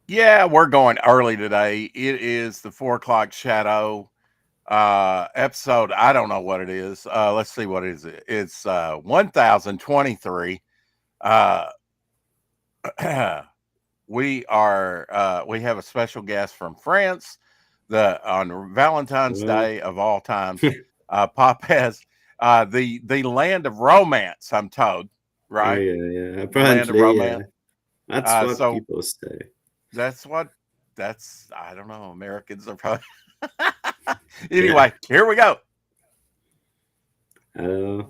Yeah, we're going early today. It is the 4 o'clock shadow episode. I don't know what it is. Let's see what it is. It's 1023. Uh we have a special guest from France the on Valentine's Well, Day of all times. Pop has the land of romance, I'm told, oh right? yeah, yeah. The land of Apparently, romance. yeah. That's what So people say. that's what that's I don't know. Americans are probably Yeah. anyway. Here we go. Uh,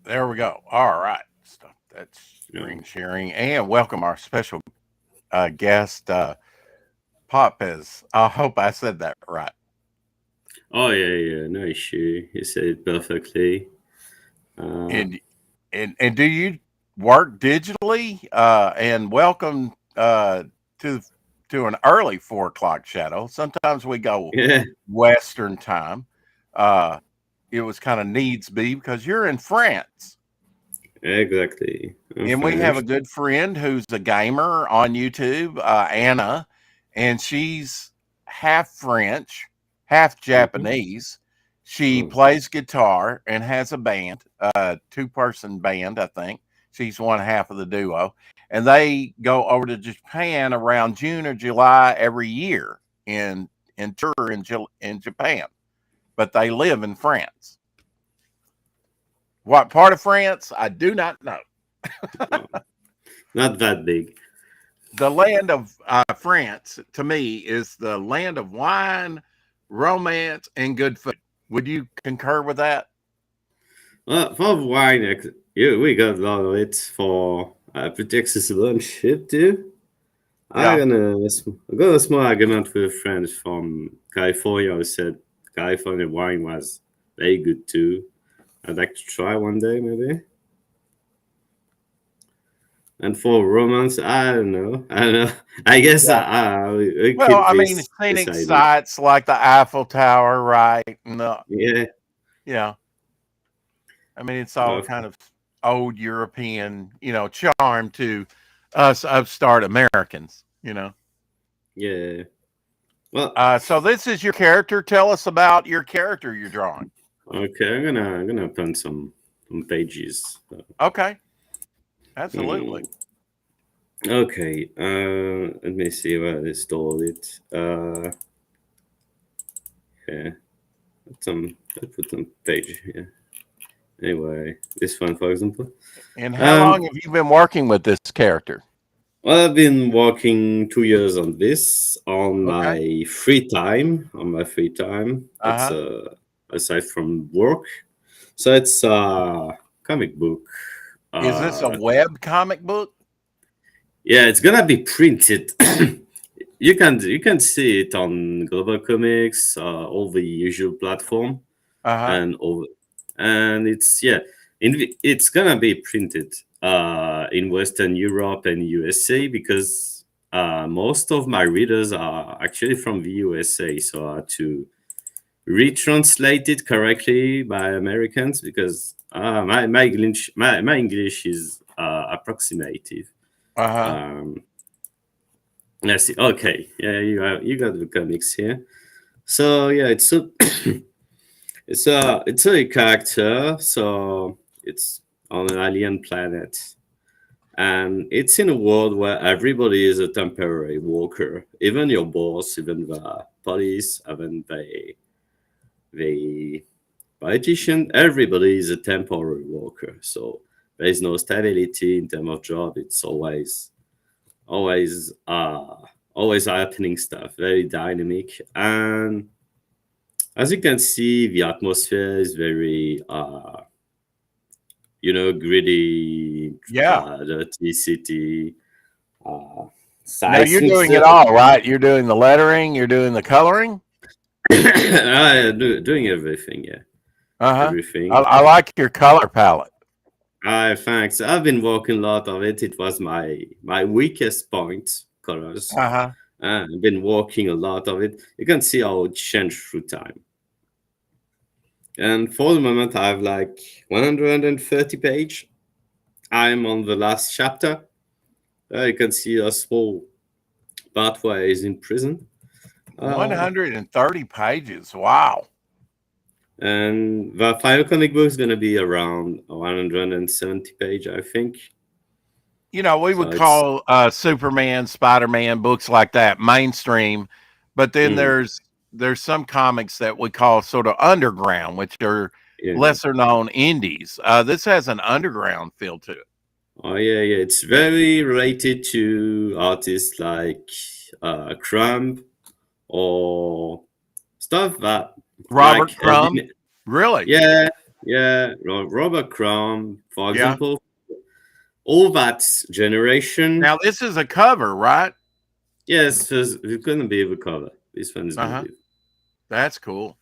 There we go. All right. Stop that no. screen sharing and welcome our special guest, Popez. I hope I said that right. Oh yeah, yeah. No issue. You said it perfectly. Uh, And and do you work digitally? And welcome to to an early 4 o'clock shadow. Sometimes we go yeah. Western time. Uh, it was kind of needs be because you're in France. Exactly. I'm And we have a French. good friend who's a gamer on YouTube, Anna, and she's half French, half Hmm. Japanese. She Oh. plays guitar and has a band, a two-person band, I think. She's one half of the duo, and they go over to Japan around June or July every year in tour in Japan, but they live in France. What part of France? I do not know. Oh. Not that big. The land of France to me is the land of wine, romance, and good food. Would you concur with that? Well, for wine, yeah, we got a lot of it for pretty accessible and cheap too. Yeah. I got a small argument with a friend from California who said California wine was very good too. I'd like to try one day maybe. And for romance, I don't know. I don't know. I guess Yeah. we Well, keep I mean, this scenic idea. sites like the Eiffel Tower, right? And Yeah. yeah, I mean, it's all Of kind of old European, charm to us upstart Americans. yeah. Well, So this is your character. Tell us about your character you're drawing. okay. I'm gonna open some pages. Okay, absolutely. Mm, okay. Let me see where I stored it. Yeah. Let's put some page here. Anyway, this one, for example. And how long Um, have you been working with this character? well, I've been working 2 years on this on Okay. my free time. On my free time, it's Uh-huh. aside from work. So it's a comic book. Is this a Uh, web comic book? yeah, it's gonna be printed. You can see it on Global Comics, all the usual platform, Uh-huh. and all, and it's gonna be printed in Western Europe and USA because most of my readers are actually from the USA, so I had to retranslate it correctly by Americans because my English is approximative. Uh-huh. Um, let's see. Okay, yeah, you got the comics here. So yeah, It's a character, so it's on an alien planet, and it's in a world where everybody is a temporary worker, even your boss, even the police, even the politician. Everybody is a temporary worker, so there is no stability in terms of job. It's always always happening stuff, very dynamic. And as you can see, the atmosphere is very gritty, Yeah. dirty city, uh, Now you're seismic. doing it all, right? You're doing the lettering, you're doing the coloring. Doing everything, yeah, Uh huh. everything. I like your color palette. Thanks. I've been working a lot of it. It was my weakest point, colors. Uh huh. I've been working a lot of it. You can see how it changed through time. And for the moment, I have like 130 page. I'm on the last chapter. You can see a small part where he's in prison. Uh, 130 pages. Wow. and the final comic book is going to be around 170 page, I think. We So would it's call Superman, Spider-Man, books like that mainstream, but then mm, there's some comics that we call sort of underground, which are yeah. lesser known indies. This has an underground feel to it. Oh yeah, yeah. It's very related to artists like Crumb or stuff that like Robert Crumb, really? yeah, yeah. Robert Crumb, for Yeah. example, all that generation. Now this is a cover, right? Yes, it's gonna be a cover. This one is Uh gonna huh. be That's cool.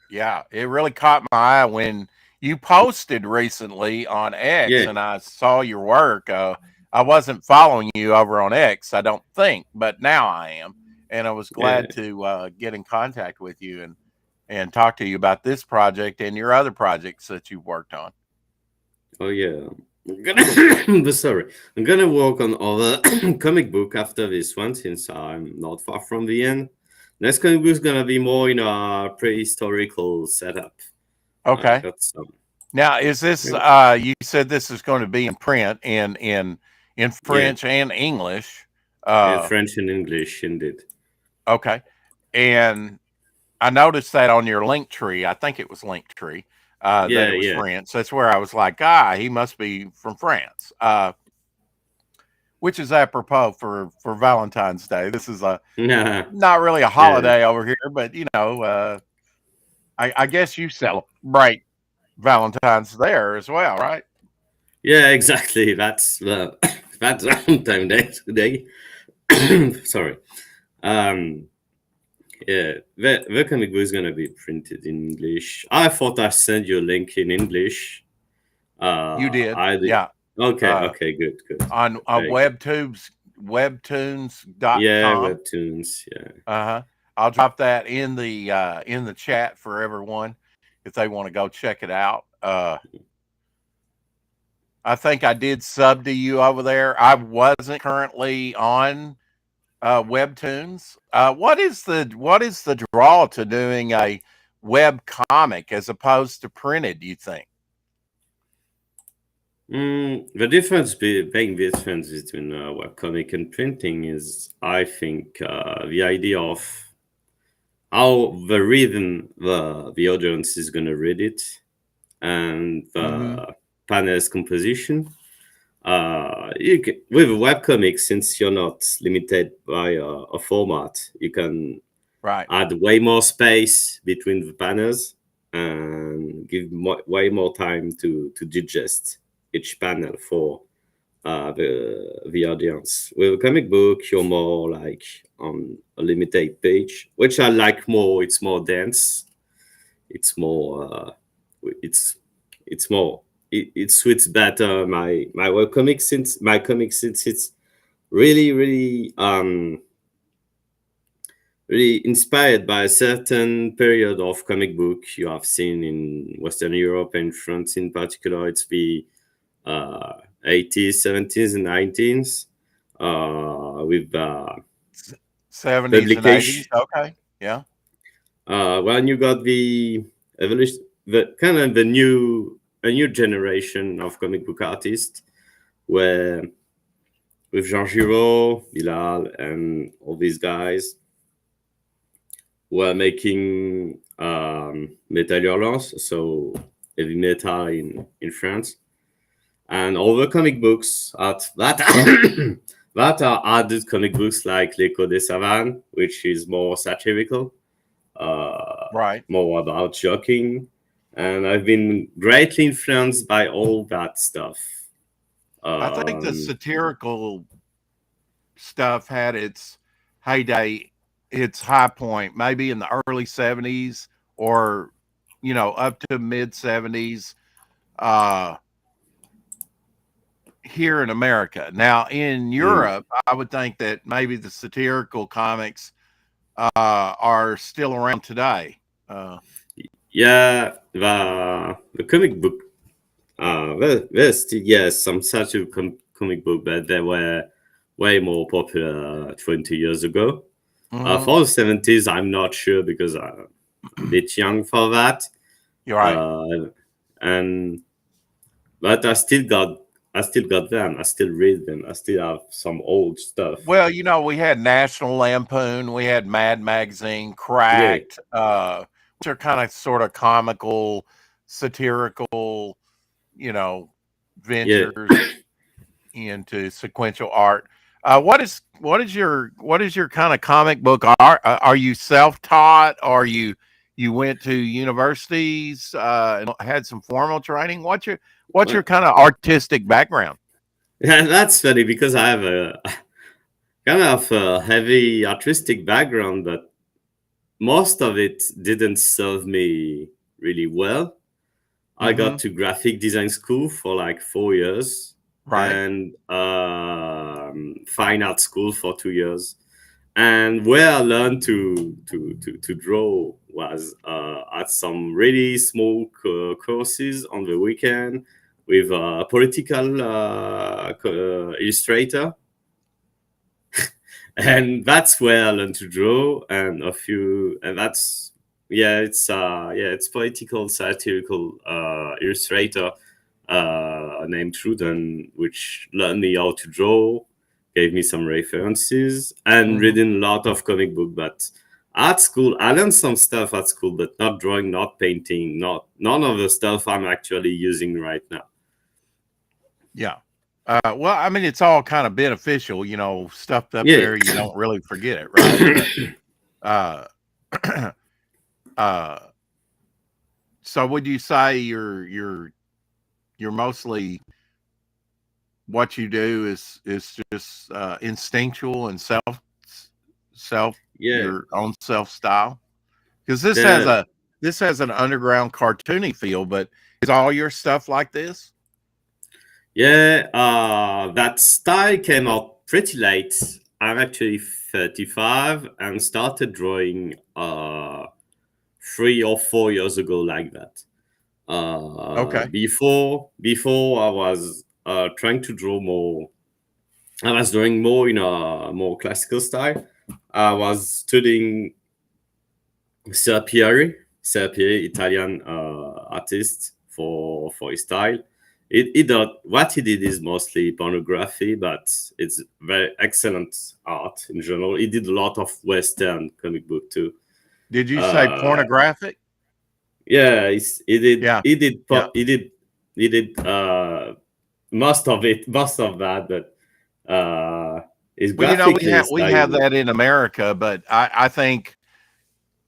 Yeah, it really caught my eye when you posted recently on X, yeah, and I saw your work. I wasn't following you over on X, I don't think, but now I am, and I was yeah. glad to get in contact with you and talk to you about this project and your other projects that you've worked on. Oh yeah. I'm gonna sorry. I'm gonna work on other comic book after this one since I'm not far from the end. Next comic book is gonna be more in a prehistorical setup. I Okay. got some Now, is this? You said this is going to be in print in yeah, French and English. in Uh, French and English indeed. okay, and I noticed that on your link tree. I think it was link tree that Yeah, it was yeah. France. That's where I was like, he must be from France. Which is apropos for Valentine's Day. This is a yeah, not really a yeah. holiday over here, but I guess you celebrate Valentine's there as well, right? Yeah, exactly. That's that's Valentine Day today. Sorry. Um yeah, the comic book is gonna be printed in English. I thought I sent you a link in English. You did, I did. yeah. Okay, Uh, okay, good, good. on Very good. Yeah, webtoons.com. webtoons. Yeah, Uh-huh. I'll drop that in the chat for everyone if they want to go check it out. I think I did sub to you over there. I wasn't currently on webtoons. What is the draw to doing a web comic as opposed to printed, do you think? The difference, main difference between webcomic and printing is, I think, the idea of how the audience is gonna read it, and Mm-hmm. the panel's composition. With a webcomic, since you're not limited by a format, you can Right. add way more space between the panels and give way more time to digest each panel for the audience. With a comic book, you're more like on a limited page, which I like more. It's more dense. It's more. It's it's more. It suits better my web comic since it's really really inspired by a certain period of comic book you have seen in Western Europe and France in particular. It's the 80s, 70s, and 90s with 70s and 80s. publication. Okay. Yeah. When you got the evolution, the kind of the new a new generation of comic book artists, where with Jean Giraud, Bilal, and all these guys were making metal hurlants, so heavy metal in France, and all the comic books at that that are added comic books like L'Echo des Savanes, which is more satirical, Right. more about joking, and I've been greatly influenced by all that stuff. I think the Um, satirical stuff had its heyday, its high point, maybe in the early 70s or, up to mid 70s uh, here in America. Now, in mm, Europe, I would think that maybe the satirical comics are still around today. yeah, the comic book. There's still, yes, some such a comic book, but they were way more popular 20 years ago. Mhm. For the 70s, I'm not sure because I'm a bit young for that. You're right. Uh, and but I still got them. I still read them. I still have some old stuff. Well, we had National Lampoon, we had Mad Magazine, Yeah, Cracked, which are kind of sort of comical, satirical, you know, yeah. ventures into sequential art. What is your kind of comic book art? Are you self taught? Or you went to universities and had some formal training? What's your kind of artistic background? Yeah, that's funny because I have a kind of a heavy artistic background, but most of it didn't serve me really well. I got Hmm. to graphic design school for like 4 years Right. and fine art school for 2 years. And where I learned to draw was at some really small courses on the weekend with a political illustrator, and that's where I learned to draw. And a few, and that's it's political satirical illustrator named Truden, which learned me how to draw, gave me some references, and Hmm. reading a lot of comic book. But at school, I learned some stuff at school, but not drawing, not painting, not none of the stuff I'm actually using right now. Yeah. Well, I mean, it's all kind of beneficial, stuffed up Yeah, there. You don't really forget it, right? But uh, uh, so would you say you're mostly what you do is just instinctual and self yeah. your own self style? Because this has The a this has an underground cartoony feel, but is all your stuff like this? Yeah, that style came out pretty late. I'm actually 35 and started drawing 3 or 4 years ago, like that. Okay. Before I was trying to draw more. I was drawing more in a more classical style. I was studying Serpieri, Serpieri, Italian artist for his style. He did what he did is mostly pornography, but it's very excellent art in general. He did a lot of Western comic book too. Did you say Uh, pornographic? yeah, Yeah. Yeah. he did most of it, most of that, but his Well, we graphically have his we style have is that in America, but I think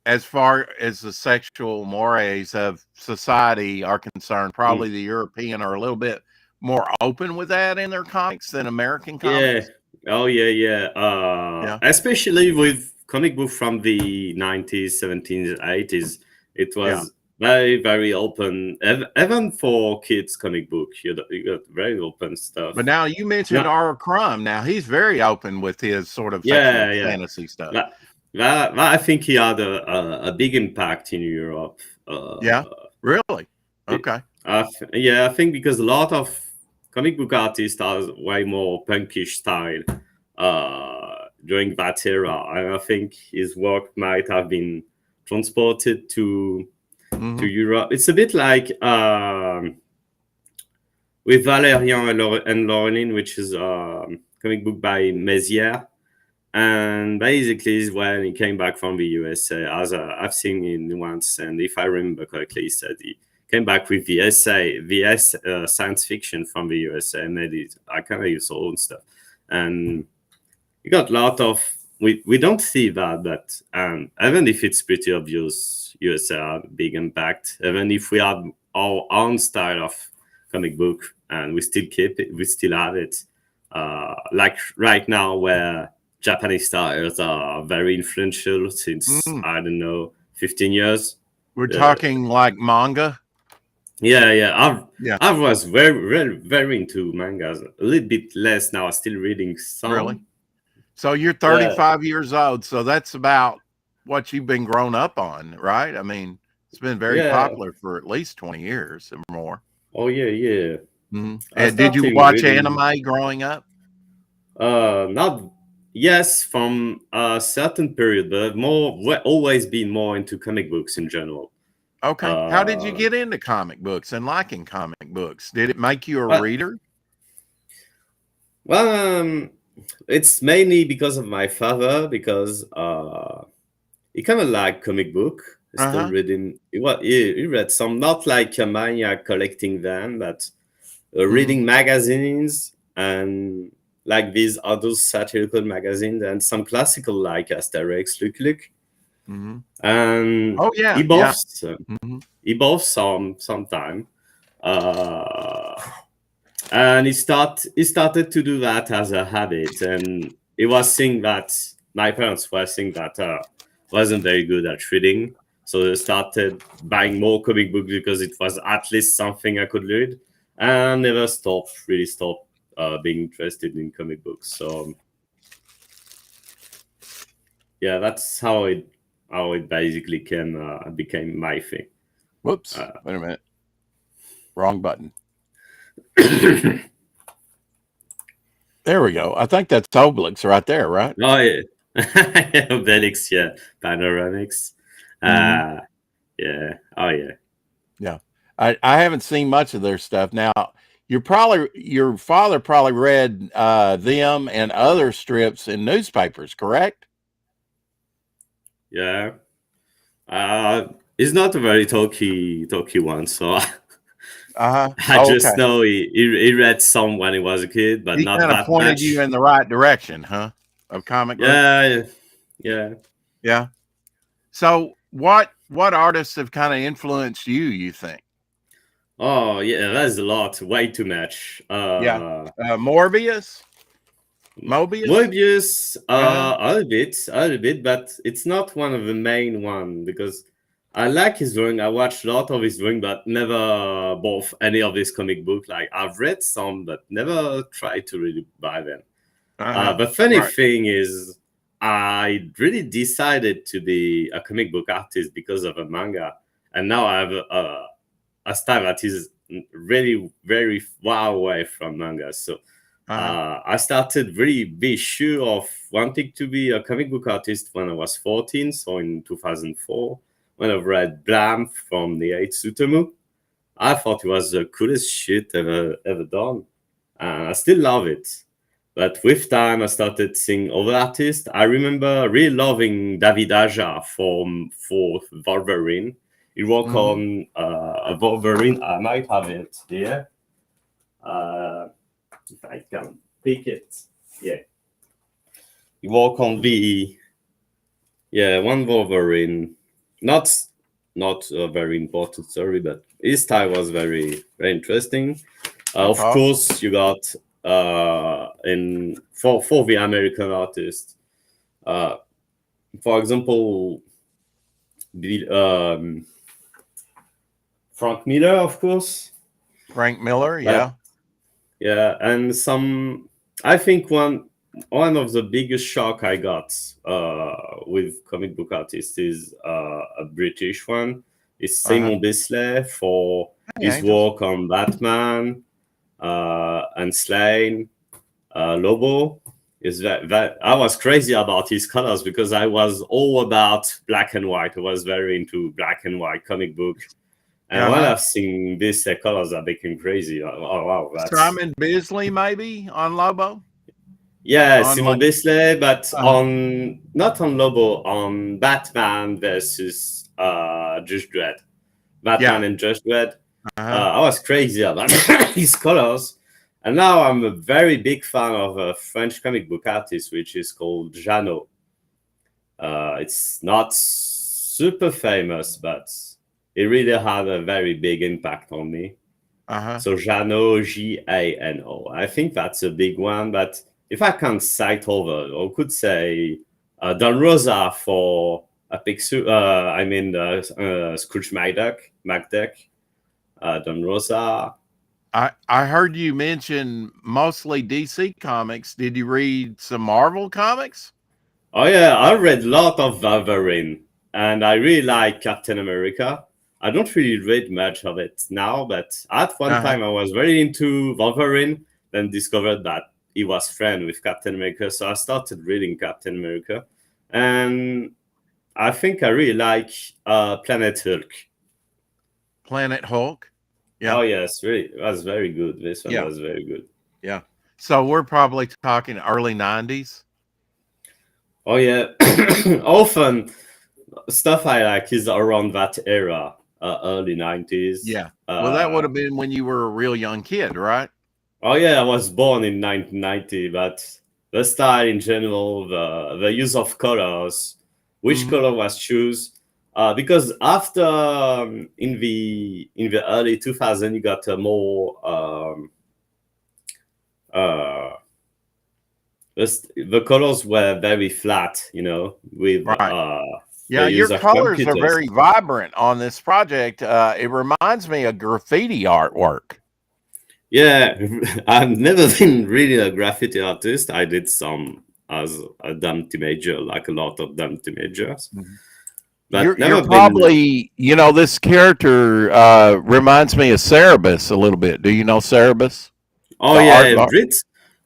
as far as the sexual mores of society are concerned, mm, probably the European are a little bit more open with that in their comics than American yeah. comics. Oh yeah, yeah. Yeah. Especially with comic book from the 90s, 70s, 80s, it Yeah. was very, very open. Even for kids comic book, you got very open But stuff. now you mentioned No, R. Crumb. Now he's very open with his sort of sexual yeah, yeah. fantasy stuff. That I think he had a big impact in Europe. Yeah. Really? Okay. Yeah, I think because a lot of comic book artists are way more punkish style during that era, and I think his work might have been transported to to Hmm. Europe. It's a bit like with Valérian and Laureline, which is a comic book by Mézières. And basically, is when he came back from the USA, as I've seen him once, and if I remember correctly, he said he came back with science fiction from the USA, and made it, I kind of his own stuff. And you got a lot of, we don't see that, but even if it's pretty obvious, USA had a big impact. Even if we have our own style of comic book, and we still keep it, we still have it. Like right now, where Japanese styles are very influential since, Mm. I don't know, 15 years. We're Uh, talking like manga. yeah. Yeah, I was very into mangas. A little bit less now. Still reading really. some. So you're Yeah, 35 years old. So that's about what you've been grown up on, right? I mean, it's been very yeah. popular for at least 20 years or more. Oh yeah. I And did you started watch reading. anime growing up? Not yes, from a certain period, but always been more into comic books in general. Okay. How did you Uh, get into comic books and liking comic books? Did it make you a but reader? well, it's mainly because of my father because he kind of liked comic book. He still Uh-huh. reading. He read some, not like a maniac collecting them, but Hmm. reading magazines and like these other satirical magazines and some classical like Asterix, Luke Luke, Hmm. and Oh yeah, yeah. Hmm. he both sometime. Uh, and he started to do that as a habit, and he was seeing that my parents were seeing that wasn't very good at reading, so they started buying more comic books because it was at least something I could read, and never stopped being interested in comic books. So yeah, that's how it basically became my thing. Whoops. uh, Wait a minute. Wrong button. There we go. I think that's Obelix right there, right? Oh yeah, Obelix, yeah, panoramics. Hmm. Uh yeah, oh yeah, Yeah. I haven't seen much of their stuff. Now, your father probably read them and other strips in newspapers, correct? yeah. He's not a very talky one, so Uh-huh. I Oh, just okay. know he read some when he was a kid, but He not kind of that pointed you much. in the right direction, huh? Of comic books. Yeah, yeah. Yeah. So what artists have kind of influenced you, you think? Oh yeah, that's a lot, way too much. Yeah. Morbius? Mobius? Moebius, Uh-huh. a little bit, but it's not one of the main one because I like his drawing. I watched a lot of his drawing, but never bought any of his comic book. Like I've read some, but never tried to really buy them. Uh-huh. The funny Right. thing is, I really decided to be a comic book artist because of a manga, and now I have a style that is really very far away from manga. So Uh-huh. I started really be sure of wanting to be a comic book artist when I was 14, so in 2004, when I read Blam from the 8 Sutomu. I thought it was the coolest shit ever done. And I still love it. But with time, I started seeing other artists. I remember really loving David Aja for Wolverine. He worked Hmm. on a Wolverine. I might have it here. Uh, if I can pick it. Yeah. He worked on the one Wolverine. Not not a very important story, but his style was very interesting. That's Of awesome. course, you got in for the American artist. Uh, for example, um, Frank Miller, of course. Frank Miller, But yeah. yeah, and some. I think one of the biggest shock I got with comic book artists is a British one. It's Uh-huh. Simon Bisley for Hey, his Angels. work on Batman and Slain, Lobo. Is that I was crazy about his colors because I was all about black and white. I was very into black and white comic book. And when Uh-huh. I've seen these colors, I became crazy. Oh wow, that's Simon Bisley maybe on Lobo? yeah, On Simon like Bisley, but uh-huh. on not on Lobo, on Batman versus Judge Dredd. Yeah. Batman and Judge Dredd. Uh-huh. I was crazy about his colors. And now I'm a very big fan of a French comic book artist, which is called Jeannot. It's not super famous, but it really had a very big impact on me. Uh-huh. So Jeannot, Jano. I think that's a big one. But if I can cite over, I could say Don Rosa for a Pixu. Scrooge McDuck. Don Rosa. I heard you mention mostly DC comics. Did you read some Marvel comics? Oh yeah, I read a lot of Wolverine, and I really like Captain America. I don't really read much of it now, but at one Uh-huh. time I was very into Wolverine, then discovered that he was friend with Captain America, so I started reading Captain America, and I think I really like Planet Hulk. Planet Hulk. Yeah. Oh yes, really, it was very good. This one Yeah. was very good. Yeah. So we're probably talking early 90s. Oh yeah, often stuff I like is around that era, early 90s. Yeah. Well, that would have been when you were a real young kid, right? Oh yeah, I was born in 1990, but the style in general, the use of colors, which Mm-hmm. color was choose, because after in the early 2000 you got a more uh, the colors were very flat, with Right. the Yeah, your use of colors are computers. very vibrant on this project. It reminds me of graffiti artwork. Yeah, I've never been really a graffiti artist. I did some as a dumb teenager, like a lot of dumb teenagers, Mhm. but You're never been. probably this character reminds me of Cerebus a little bit. Do you know Cerebus? Oh The art. yeah, Brit.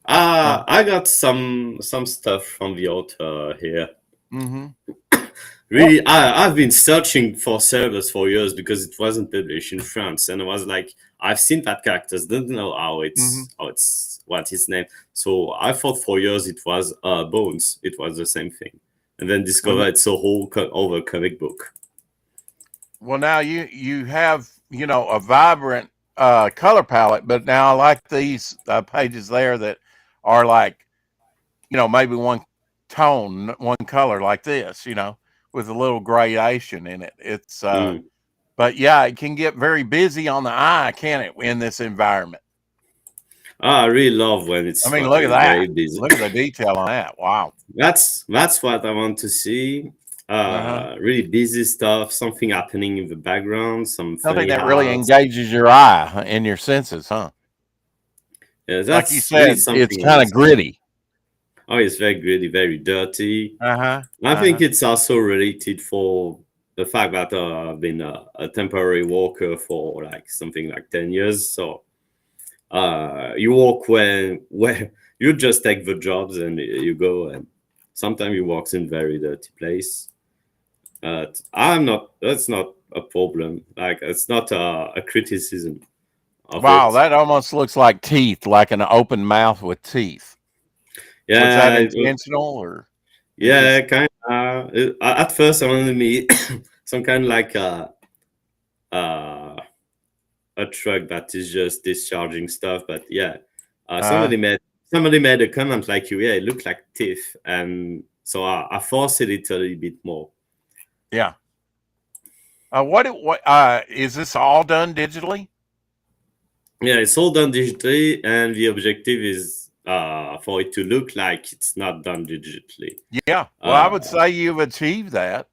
Uh, I got some stuff from the author here. mm-hmm. What? Really, I've been searching for servers for years because it wasn't published in France, and I was like, I've seen that characters, don't know Mm-hmm. how it's what his name. So I thought for years it was Bones. It was the same thing, and then Well, discovered it's a whole over comic book. well, now you have a vibrant color palette, but now I like these pages there that are like maybe one tone, one color like this, with a little gradation in it. It's Mm. but yeah, it can get very busy on the eye, can it, in this environment? I really love when I it's mean, look at that. very busy. Look at the detail on that. Wow. That's what I want to see. Uh-huh. Really busy stuff, something happening in the background, some Something funny that really art. engages your eye and your senses, huh? Yeah, Like you that's really said, it's something I kind want of to see. gritty. Oh, it's very gritty, very dirty. Uh-huh. I think Uh-huh. it's also related for the fact that I've been a temporary worker for like something like 10 years. So you work when you just take the jobs and you go, and sometimes you work in very dirty place. That's not a problem. Like, it's not a criticism of Wow, it. that almost looks like teeth, like an open mouth with teeth. Was that Yeah, intentional or it yeah, just kind of. At first, I wanted to be some kind of like uh, a truck that is just discharging stuff. But yeah, uh somebody made a comment like you. Yeah, it looked like teeth, and so I forced it a little bit more. yeah. What is this all done digitally? Yeah, it's all done digitally, and the objective is for it to look like it's not done digitally. Yeah. Well, I Uh, would say you've achieved that.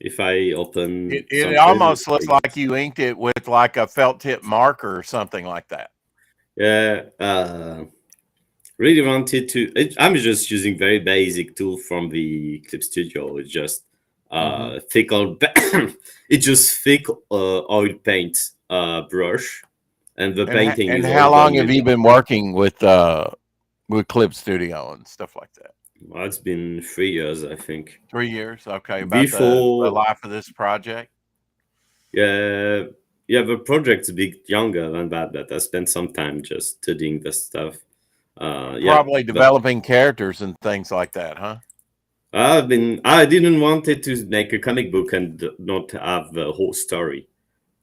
if I open It some pages, almost looks like you inked it with like a felt tip marker or something like that. yeah, really wanted to. I'm just using very basic tool from the Clip Studio. It's just Hmm. thick oil. It's just thick oil paint brush, and the painting And is how all long done have with. you been working with with Clip Studio and stuff like that? Well, it's been 3 years, I think. 3 years. Okay, about the Before, life of this project. yeah, yeah, the project's a bit younger than that, but I spent some time just studying the stuff. Yeah, Probably but developing characters and things like that, huh? I didn't want it to make a comic book and not have the whole story.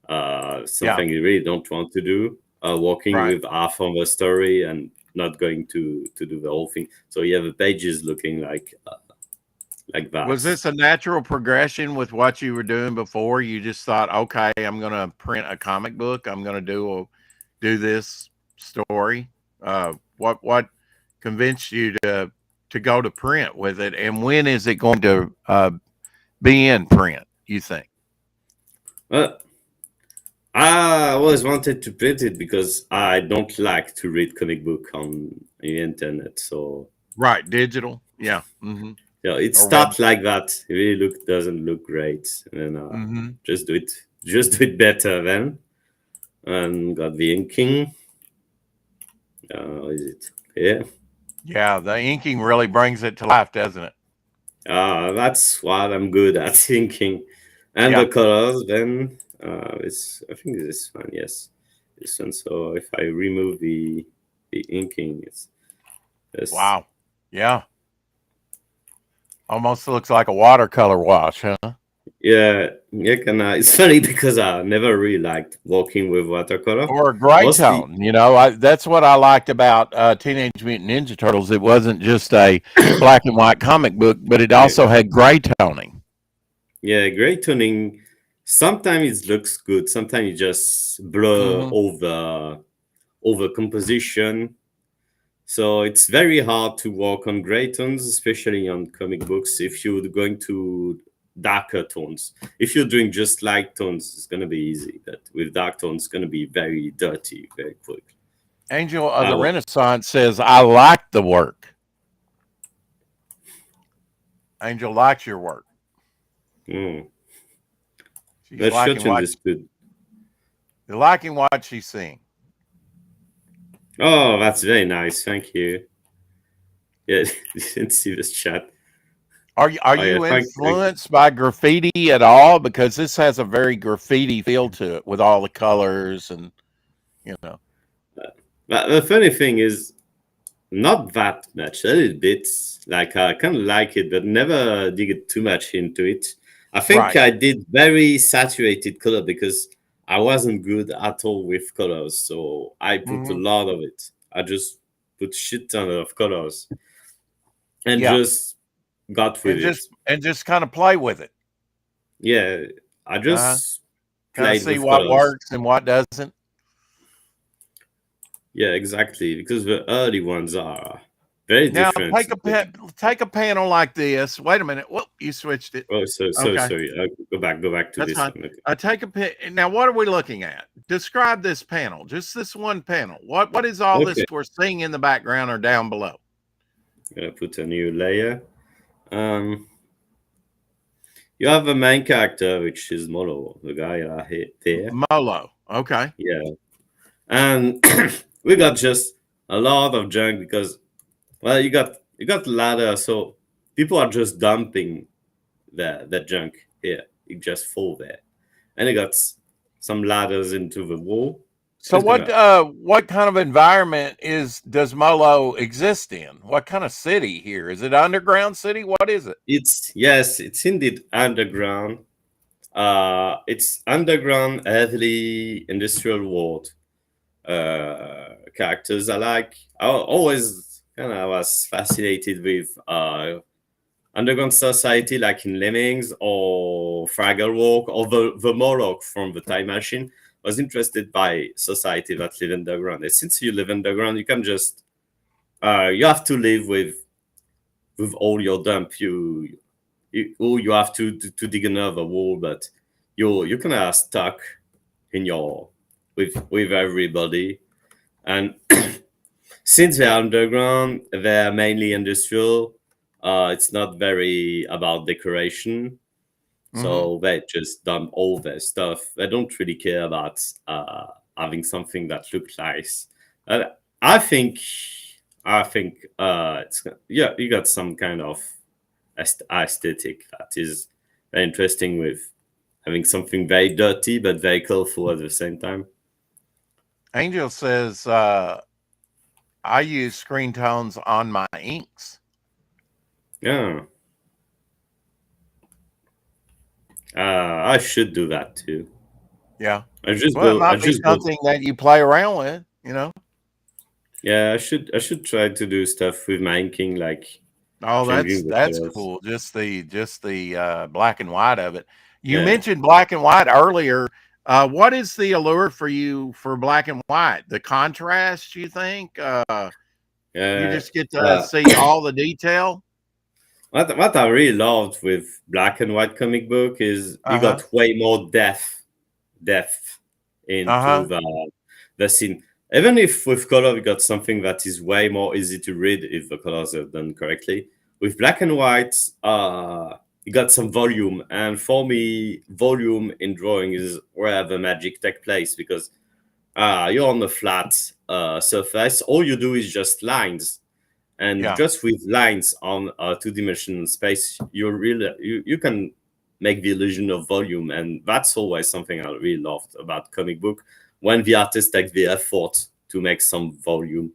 Yeah, Something you really don't want to do. Working right. with half of the story and not going to do the whole thing. So you have the pages looking like Was that. this a natural progression with what you were doing before? You just thought, okay, I'm going to print a comic book. I'm going to do this story. What convinced you to go to print with it, and when is it going to be in print? You think? Uh, I always wanted to print it because I don't like to read comic book on the internet. So Right, digital. Yeah. yeah, it Or web. starts like that. It really doesn't look great, and hmm just do it better then. And got the inking. Is it? Yeah. Yeah, the inking really brings it to life, doesn't it? That's what I'm good at thinking. And the Yeah. colors, then it's I think this one, yes, this one. So if I remove the inking, it's just Wow. Yeah. Almost looks like a watercolor wash, huh? yeah, yeah. It's funny because I never really liked working with watercolor. Or a gray Mostly, tone. That's what I liked about Teenage Mutant Ninja Turtles. It wasn't just a black and white comic book, but it yeah, also had gray toning. yeah, gray toning. Sometimes it looks good. Sometimes it just blur hmm over composition. So it's very hard to work on gray tones, especially on comic books. If you're going to darker tones, if you're doing just light tones, it's gonna be easy. But with dark tones, it's gonna be very dirty very quick. Angel of I the wa- Renaissance says, I like the work. Angel likes your work. mm, She's that liking shotgun what is good. she's seeing. Oh, that's very nice. Thank you. Yeah, you didn't see this chat. Are Oh yeah, you thank you. influenced by graffiti at all? Because this has a very graffiti feel to it with all the colors and you know. But the funny thing is, not that much, a little bit. Like I kind of like it, but never dig it too much into it. I think Right. I did very saturated color because I wasn't good at all with colors, so I put a hmm lot of it. I just put shit ton of colors and Yeah. just got with it. And just kind of play with it. Yeah, I Uh-huh. just Kind of played see with what colors. works and what doesn't. Yeah, exactly. Because the early ones are very Now different. take a panel like this. Wait a minute. Whoop, you switched it. Oh, so Okay. sorry. Go back to That's this fine. one. Okay. Take a pen. Now, what are we looking at? Describe this panel. Just this one panel. What is all this Okay. we're seeing in the background or down below? Gonna put a new layer. Um, you have a main character, which is Molo, the guy there. Molo. Okay. Yeah, and we got just a lot of junk because well, you got ladder, so people are just dumping the junk here. It just fall there, and it got some ladders into the wall. So It's gonna what kind of environment does Molo exist in? What kind of city here? Is it underground city? What is it? it's yes, it's indeed underground. It's underground, heavily industrial world characters. I always kind of was fascinated with underground society, like in Lemmings or Fraggle Walk or the Moloch from the Time Machine. I was interested by society that live underground. And since you live underground, you can just you have to live with all your dump. You have to dig another wall, but you kind of stuck in your with everybody. And since they're underground, they're mainly industrial. It's not very about decoration, hmm so they just dump all their stuff. They don't really care about having something that looks nice. Uh, I think I think it's yeah, you got some kind of aesthetic that is very interesting with having something very dirty but very colorful at the same time. Angel says, I use screen tones on my inks. Yeah, I should do that too. Yeah. I just Well, it go. I might be just go. something that you play around with, you know? Yeah, I should. I should try to do stuff with my inking, like Oh, changing the that's colors. cool. Just the black and white of it. You Yeah. mentioned black and white earlier. What is the allure for you for black and white? The contrast, you think? You Uh, just get to uh, see all the detail? what I really loved with black and white comic book is you Uh-huh. got way more depth into Uh-huh. the scene. Even if with color you got something that is way more easy to read if the colors are done correctly. With black and white, you got some volume, and for me, volume in drawing is where the magic take place because you're on a flat surface. All you do is just lines, and Yeah. just with lines on a two-dimensional space, you can make the illusion of volume, and that's always something I really loved about comic book when the artist takes the effort to make some volume.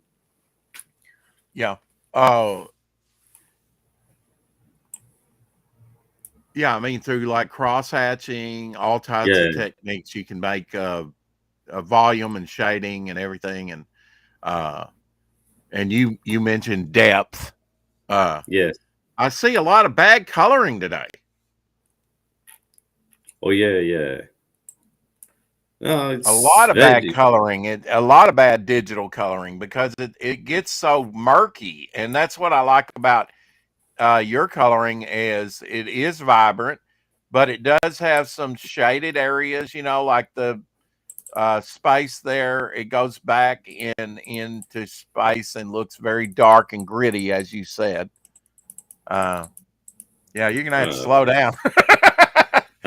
Yeah. Oh, yeah. I mean, through like cross hatching, all types of Yeah, techniques, you can make a volume and shading and everything. Uh, and you mentioned depth. Uh, yes. I see a lot of bad coloring today. Oh yeah, yeah. No, A it's lot of very bad coloring, a lot of bad digital coloring because it gets so murky, and that's what I like about your coloring is it is vibrant, but it does have some shaded areas, like the space there. It goes back into space and looks very dark and gritty, as you said. Uh, yeah, you're gonna have to uh, slow down.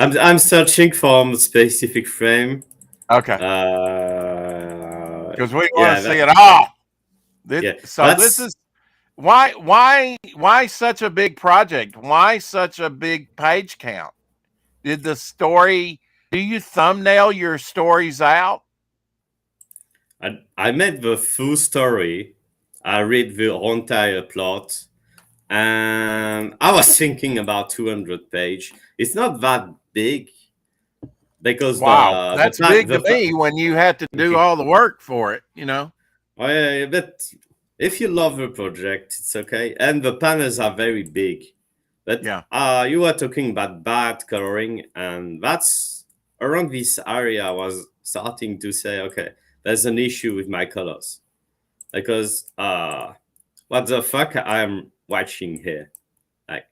I'm searching for a specific frame. Okay, because we want Yeah, to see it all. yeah. So this That's is why such a big project? Why such a big page count? Did the story? Do you thumbnail your stories out? I made the full story. I read the entire plot, and I was thinking about 200 page. It's not that big because Wow, the that's fact big the to fa- me when you have to do all the work for it. oh, yeah, but if you love the project, it's okay. And the panels are very big. But Yeah. you were talking about bad coloring, and that's around this area. I was starting to say, okay, there's an issue with my colors because what the fuck I'm watching here? Like,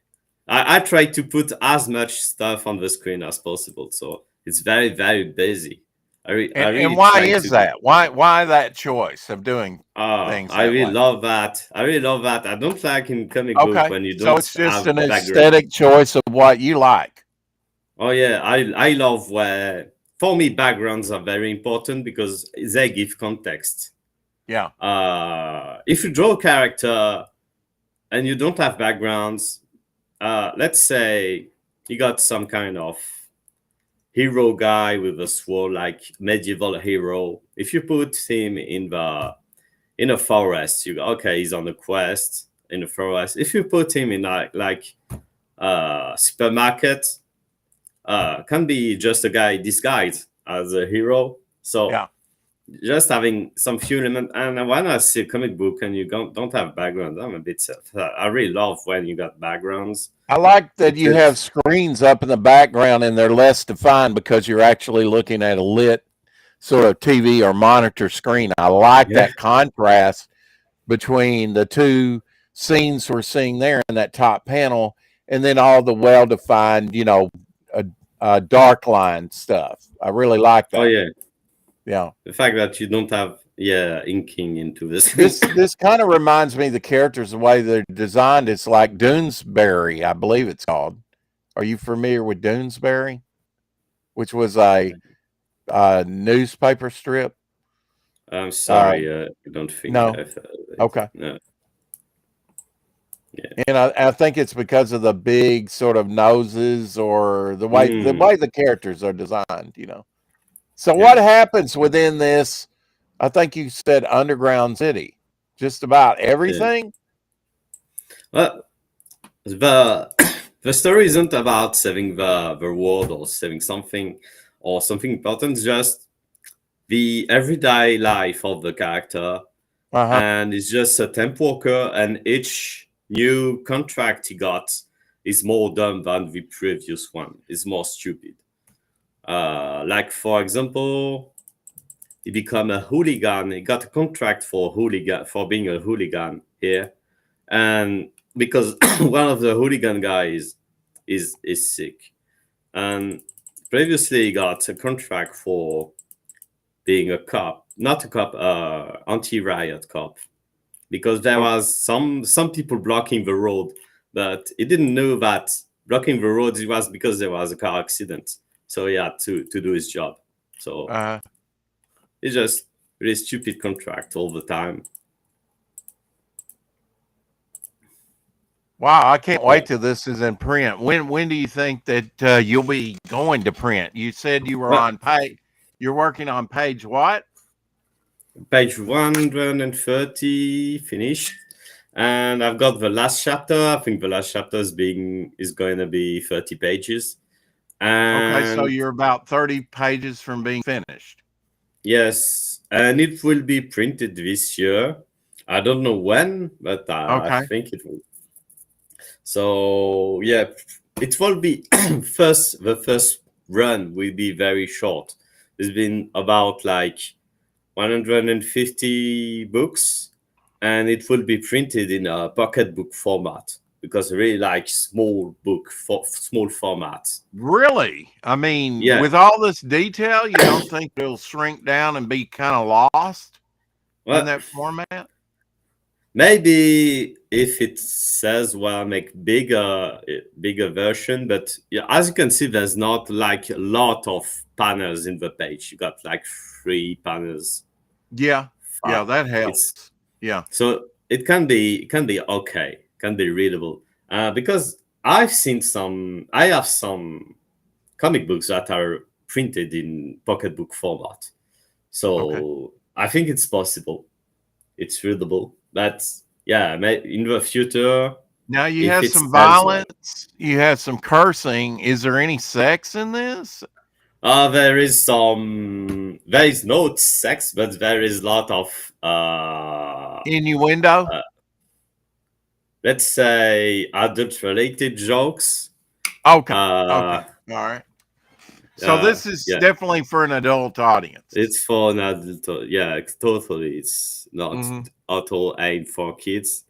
I try to put as much stuff on the screen as possible, so it's very very busy. I And really why try is to do. that? Why that choice of doing things I that really way? love that. I really love that. I don't like in comic book Okay. when you So don't it's just have an background. aesthetic choice of what you like. Oh yeah, I love where for me backgrounds are very important because they give context. Yeah. If you draw a character and you don't have backgrounds, let's say you got some kind of hero guy with a sword, like medieval hero. If you put him in a forest, you okay, he's on a quest in the forest. If you put him in like supermarket, can be just a guy disguised as a hero. So Yeah. just having some few elements. And when I see a comic book and you don't have backgrounds, I'm a bit sad. I really love when you got backgrounds. I like that It you have is, screens up in the background and they're less defined because you're actually looking at a lit sort of TV or monitor screen. I like yeah. that contrast between the two scenes we're seeing there in that top panel and then all the well defined, uh, dark line stuff. I really like Oh that. yeah. Yeah. The fact that you don't have inking into the screen. This kind of reminds me of the characters, the way they're designed. It's like Doonesbury, I believe it's called. Are you familiar with Doonesbury, which was a newspaper strip? I'm Uh, sorry, I don't think no. I've heard of it. Okay. No. Yeah. And I think it's because of the big sort of noses or the Mm, way the characters are designed, you know. So what yeah. happens within this? I think you said underground city. Just about Yeah. everything. Well, the the story isn't about saving the world or saving something or something important. It's just the everyday life of the character, Uh huh. and it's just a temp worker, and each new contract he got is more dumb than the previous one. Is more stupid. Like for example, he become a hooligan. He got a contract for hooligan for being a hooligan here, and because one of the hooligan guys is sick, and previously he got a contract for being a cop, not a cop, anti-riot cop, because there Okay. was some people blocking the road, but he didn't know that blocking the road it was because there was a car accident, so he had to do his job. So Uh, it's just really stupid contract all the time. wow, I can't Yeah. wait till this is in print. When do you think that you'll be going to print? You said you were Well, on page. You're working on page what? page 130 finished, and I've got the last chapter. I think the last chapter is going to be 30 pages. Okay, so And you're about 30 pages from being finished. yes, and it will be printed this year. I don't know when, but I Okay. think it will. So yeah, it will be first. The first run will be very short. It's been about like 150 books, and it will be printed in a pocketbook format because I really like small book for small formats. Really? I mean, Yeah, with all this detail, you don't think it'll shrink down and be kind of lost in well, that format? maybe if it says well, make bigger version, but yeah, as you can see, there's not like a lot of panels in the page. You got like 3 panels. Yeah. Yeah, Uh, that it's helps. Yeah. so it can be okay, can be readable. Because I have some comic books that are printed in pocketbook format. Okay. So I think it's possible. It's readable. But yeah, in the future, Now you if have it some sells well. violence, you have some cursing. Is there any sex in this? There is no sex, but there is a lot of Innuendo? uh, let's say adult related jokes. Okay. Okay. Uh, All right. So this is yeah, definitely for an adult audience. it's for an adult. Yeah, totally. It's not Hmm. at all aimed for kids.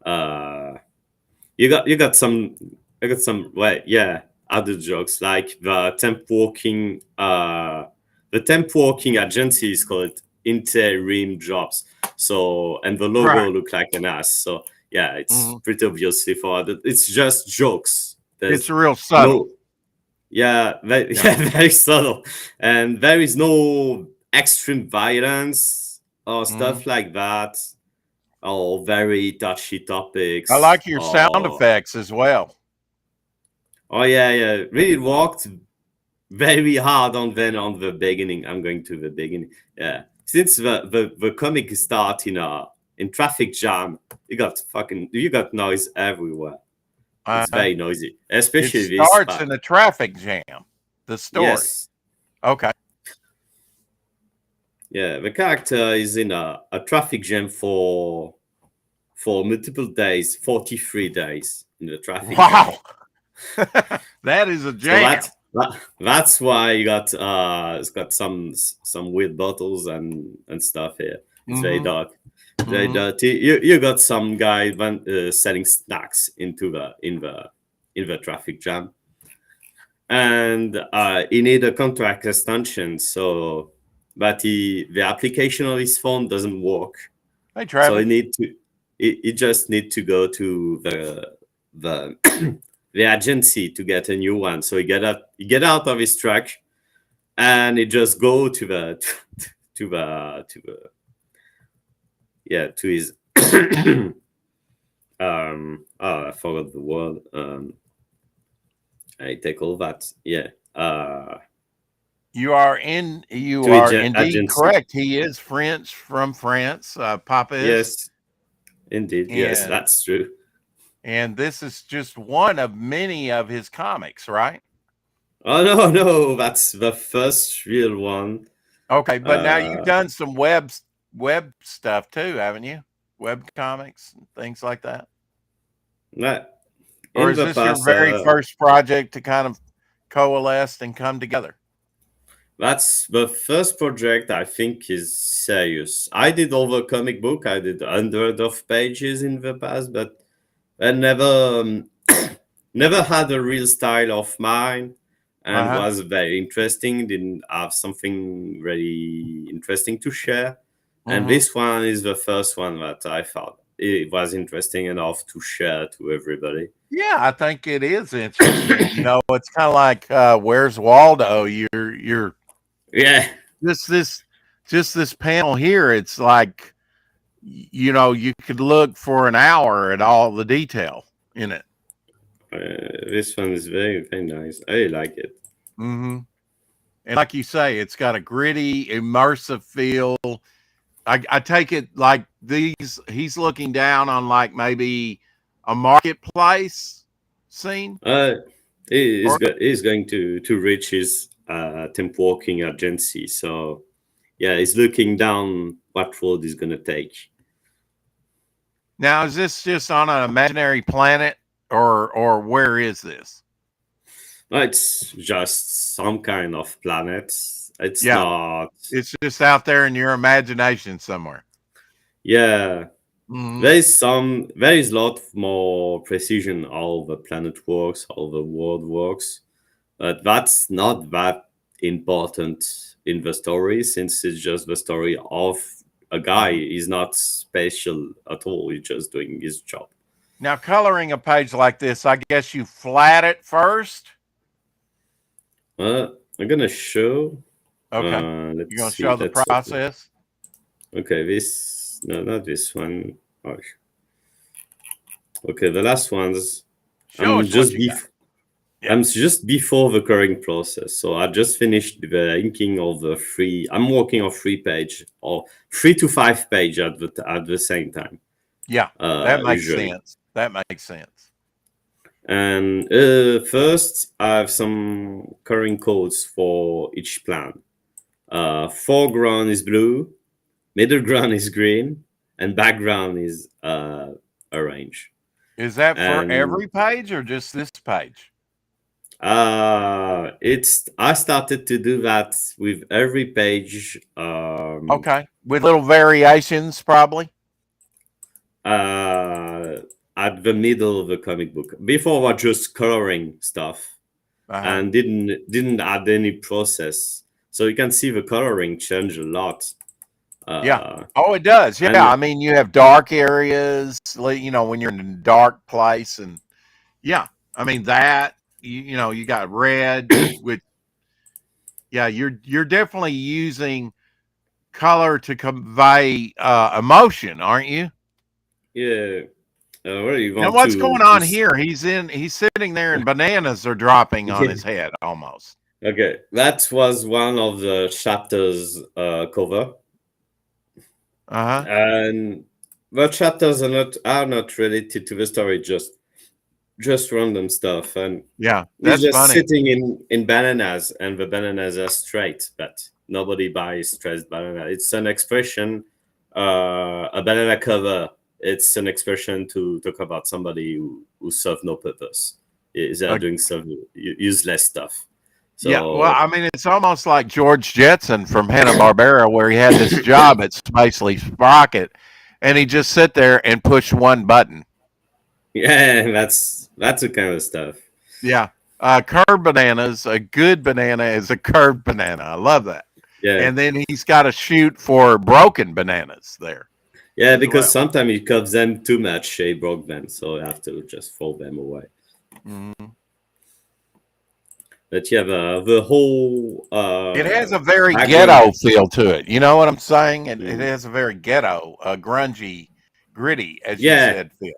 Uh, you got some well, yeah, other jokes like the temp working agency is called interim jobs. So and the Right. logo look like an ass. So yeah, it's Hmm. pretty obviously for other. It's just jokes. It's There's real subtle. no yeah, Yeah. yeah, very subtle, and there is no extreme violence or Hmm. stuff like that, or very touchy I topics, like your sound or effects as well. oh yeah, yeah, really worked very hard on the beginning. I'm going to the beginning. Yeah, since the comic start in traffic jam, you got noise everywhere. It's Uh, very noisy, it especially this starts part. in a traffic jam. The story. Yes, Okay. yeah, the character is in a traffic jam for multiple days, 43 days in the traffic jam. Wow. That is a So jam. that's why you got it's got some weird bottles and stuff here. It's very Hmm. dark, very Hmm. dirty. You got some guy selling snacks in the traffic jam, and he need a contract extension. So, but the application on his phone doesn't work. Hey, So Travis. he just need to go to the the agency to get a new one. So he get out of his truck and he just go to the to the yeah to his I forgot the word. I take all that. Yeah. You are in. You To are indeed agency. correct. He is French from France. Papa is, Yes, indeed. Yes, and that's true. this is just one of many of his comics, right? Oh no, no, that's the first real one. Okay, but now you've Uh, done some web stuff too, haven't you? Web comics and things like that. that- Or in is the this your past, very first project to kind of coalesce and come together? that's the first project I think is serious. I did all the comic book. I did hundred of pages in the past, but I never never had a real style of mine, and Uh-huh. was very interesting. Didn't have something really interesting to share, and Hmm. this one is the first one that I thought it was interesting enough to share to everybody. Yeah, I think it is interesting. It's kind of like Where's Waldo? You're Yeah, just this panel here. It's like you could look for an hour at all the detail in it. this one is very very nice. I like it. Hmm. And like you say, it's got a gritty, immersive feel. I take it like these. He's looking down on like maybe a marketplace scene, Uh, or he's going to reach his temp working agency. So yeah, he's looking down what road he's gonna take. now is this just on an imaginary planet, or where is this? No, it's just some kind of planet. It's Yeah, not. it's just out there in your imagination somewhere. Yeah, Hmm. there is some. There is a lot more precision how the planet works, how the world works, but that's not that important in the story since it's just the story of a guy. Hmm. He's not special at all. He's just doing his job. Now, coloring a page like this, I guess you flat it first. I'm gonna show. Okay, you're Let's gonna see. show the Let's open. process. Okay, this no, not this one. Oh, okay, the last ones. Show I'm us what just you got. bef- Yeah, I'm just before the coloring process, so I just finished the inking of the three. I'm working on 3 page or 3 to 5 page at the same time. yeah, that makes Usually, sense. That makes sense. and first I have some coloring codes for each plan. Foreground is blue, middle ground is green, and background is orange. Is that for And every page or just this page? it's I started to do that with every page. Okay, with little variations, probably. Uh, at the middle of the comic book. Before I was just coloring stuff Uh huh. and didn't add any process. So you can see the coloring change a lot. Yeah. Uh, Oh, it does. Yeah. and I mean, you have dark areas, when you're in a dark place, and yeah, I mean that. You got red, which yeah, you're definitely using color to convey emotion, aren't you? yeah, what do you Now, want what's going on to here? He's sitting there, and bananas are dropping on yeah. his head almost. Okay, that was one of the chapters cover, Uh huh. and the chapters are not related to the story, just random stuff, and Yeah, he's that's just funny. sitting in bananas, and the bananas are straight, but nobody buys straight banana. It's an expression, a banana cover. It's an expression to talk about somebody who serve no purpose. They are Uh, doing some useless stuff. yeah, well, So I mean, it's almost like George Jetson from Hanna Barbera, where he had this job at Spacely Sprocket, and he just sit there and push one button. yeah, that's the kind of stuff. Yeah, curved bananas. A good banana is a curved banana. I love that. Yeah, And then he's got to shoot for broken bananas there yeah, as because well. sometimes you cut them too much, they broke them, so you have to just throw them away. Mhm. But yeah, the whole It has a very background. ghetto feel to it. You know what I'm saying? It Mhm. has a very ghetto, grungy, gritty, as you Yeah, said, feel.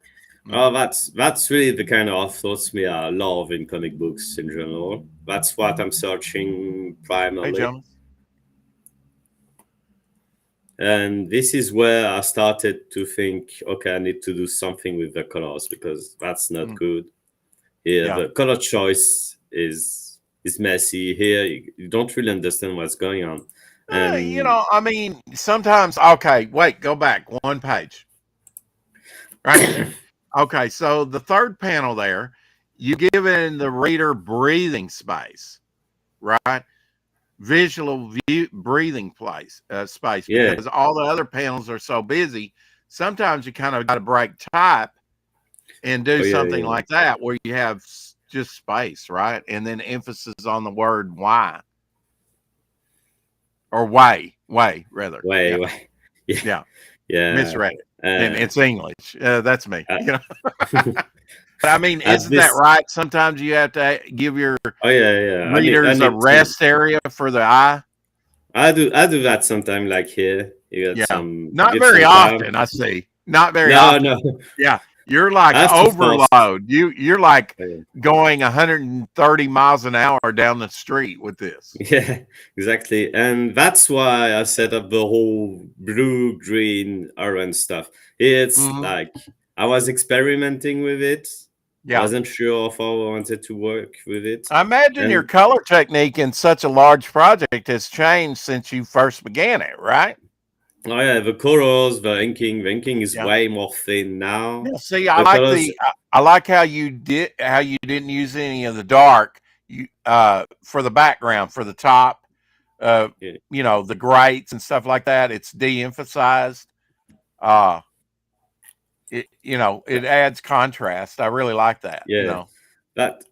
Oh, that's really the kind of thoughts me I love in comic books in general. That's what I'm searching Hey, primarily. Jonas. And this is where I started to think, okay, I need to do something with the colors because that's not Mm, good. Here, yeah. the color choice is messy. Here, you don't really understand what's going on. And I mean, sometimes, okay, wait, go back one page right there. Okay, so the third panel there, you give in the reader breathing space, right? Visual view breathing space, yeah, because all the other panels are so busy. Sometimes you kind of got to break type and do oh yeah, something yeah, like that where you have just space, right? And then emphasis on the word why or way rather. way, Yeah, way, yeah, yeah. yeah. Misread it. And Uh, it's English. That's me. uh, But I mean, at isn't that this, right? Sometimes you have to give your oh yeah, yeah. I readers a need to. rest area for the eye. I do that sometime. Like here, Yeah. you Not get very some time. often, I see. Not very No, often. no, Yeah. You're I like have to force. overload. You're like Yeah, going 130 miles an hour down the street with this. yeah, exactly. And that's why I set up the whole blue, green, orange stuff. It's Hmm. like I was experimenting with it. I Yeah. wasn't sure of how I wanted to work with it. I imagine your And color technique in such a large project has changed since you first began it, right? oh yeah, the colors, the inking is Yeah. way more thin now. Yeah. See, The colors, I like how you didn't use any of the dark for the background for the top, uh yeah, the grates and stuff like that. It's de-emphasized. Uh it adds contrast. I really like that. yeah.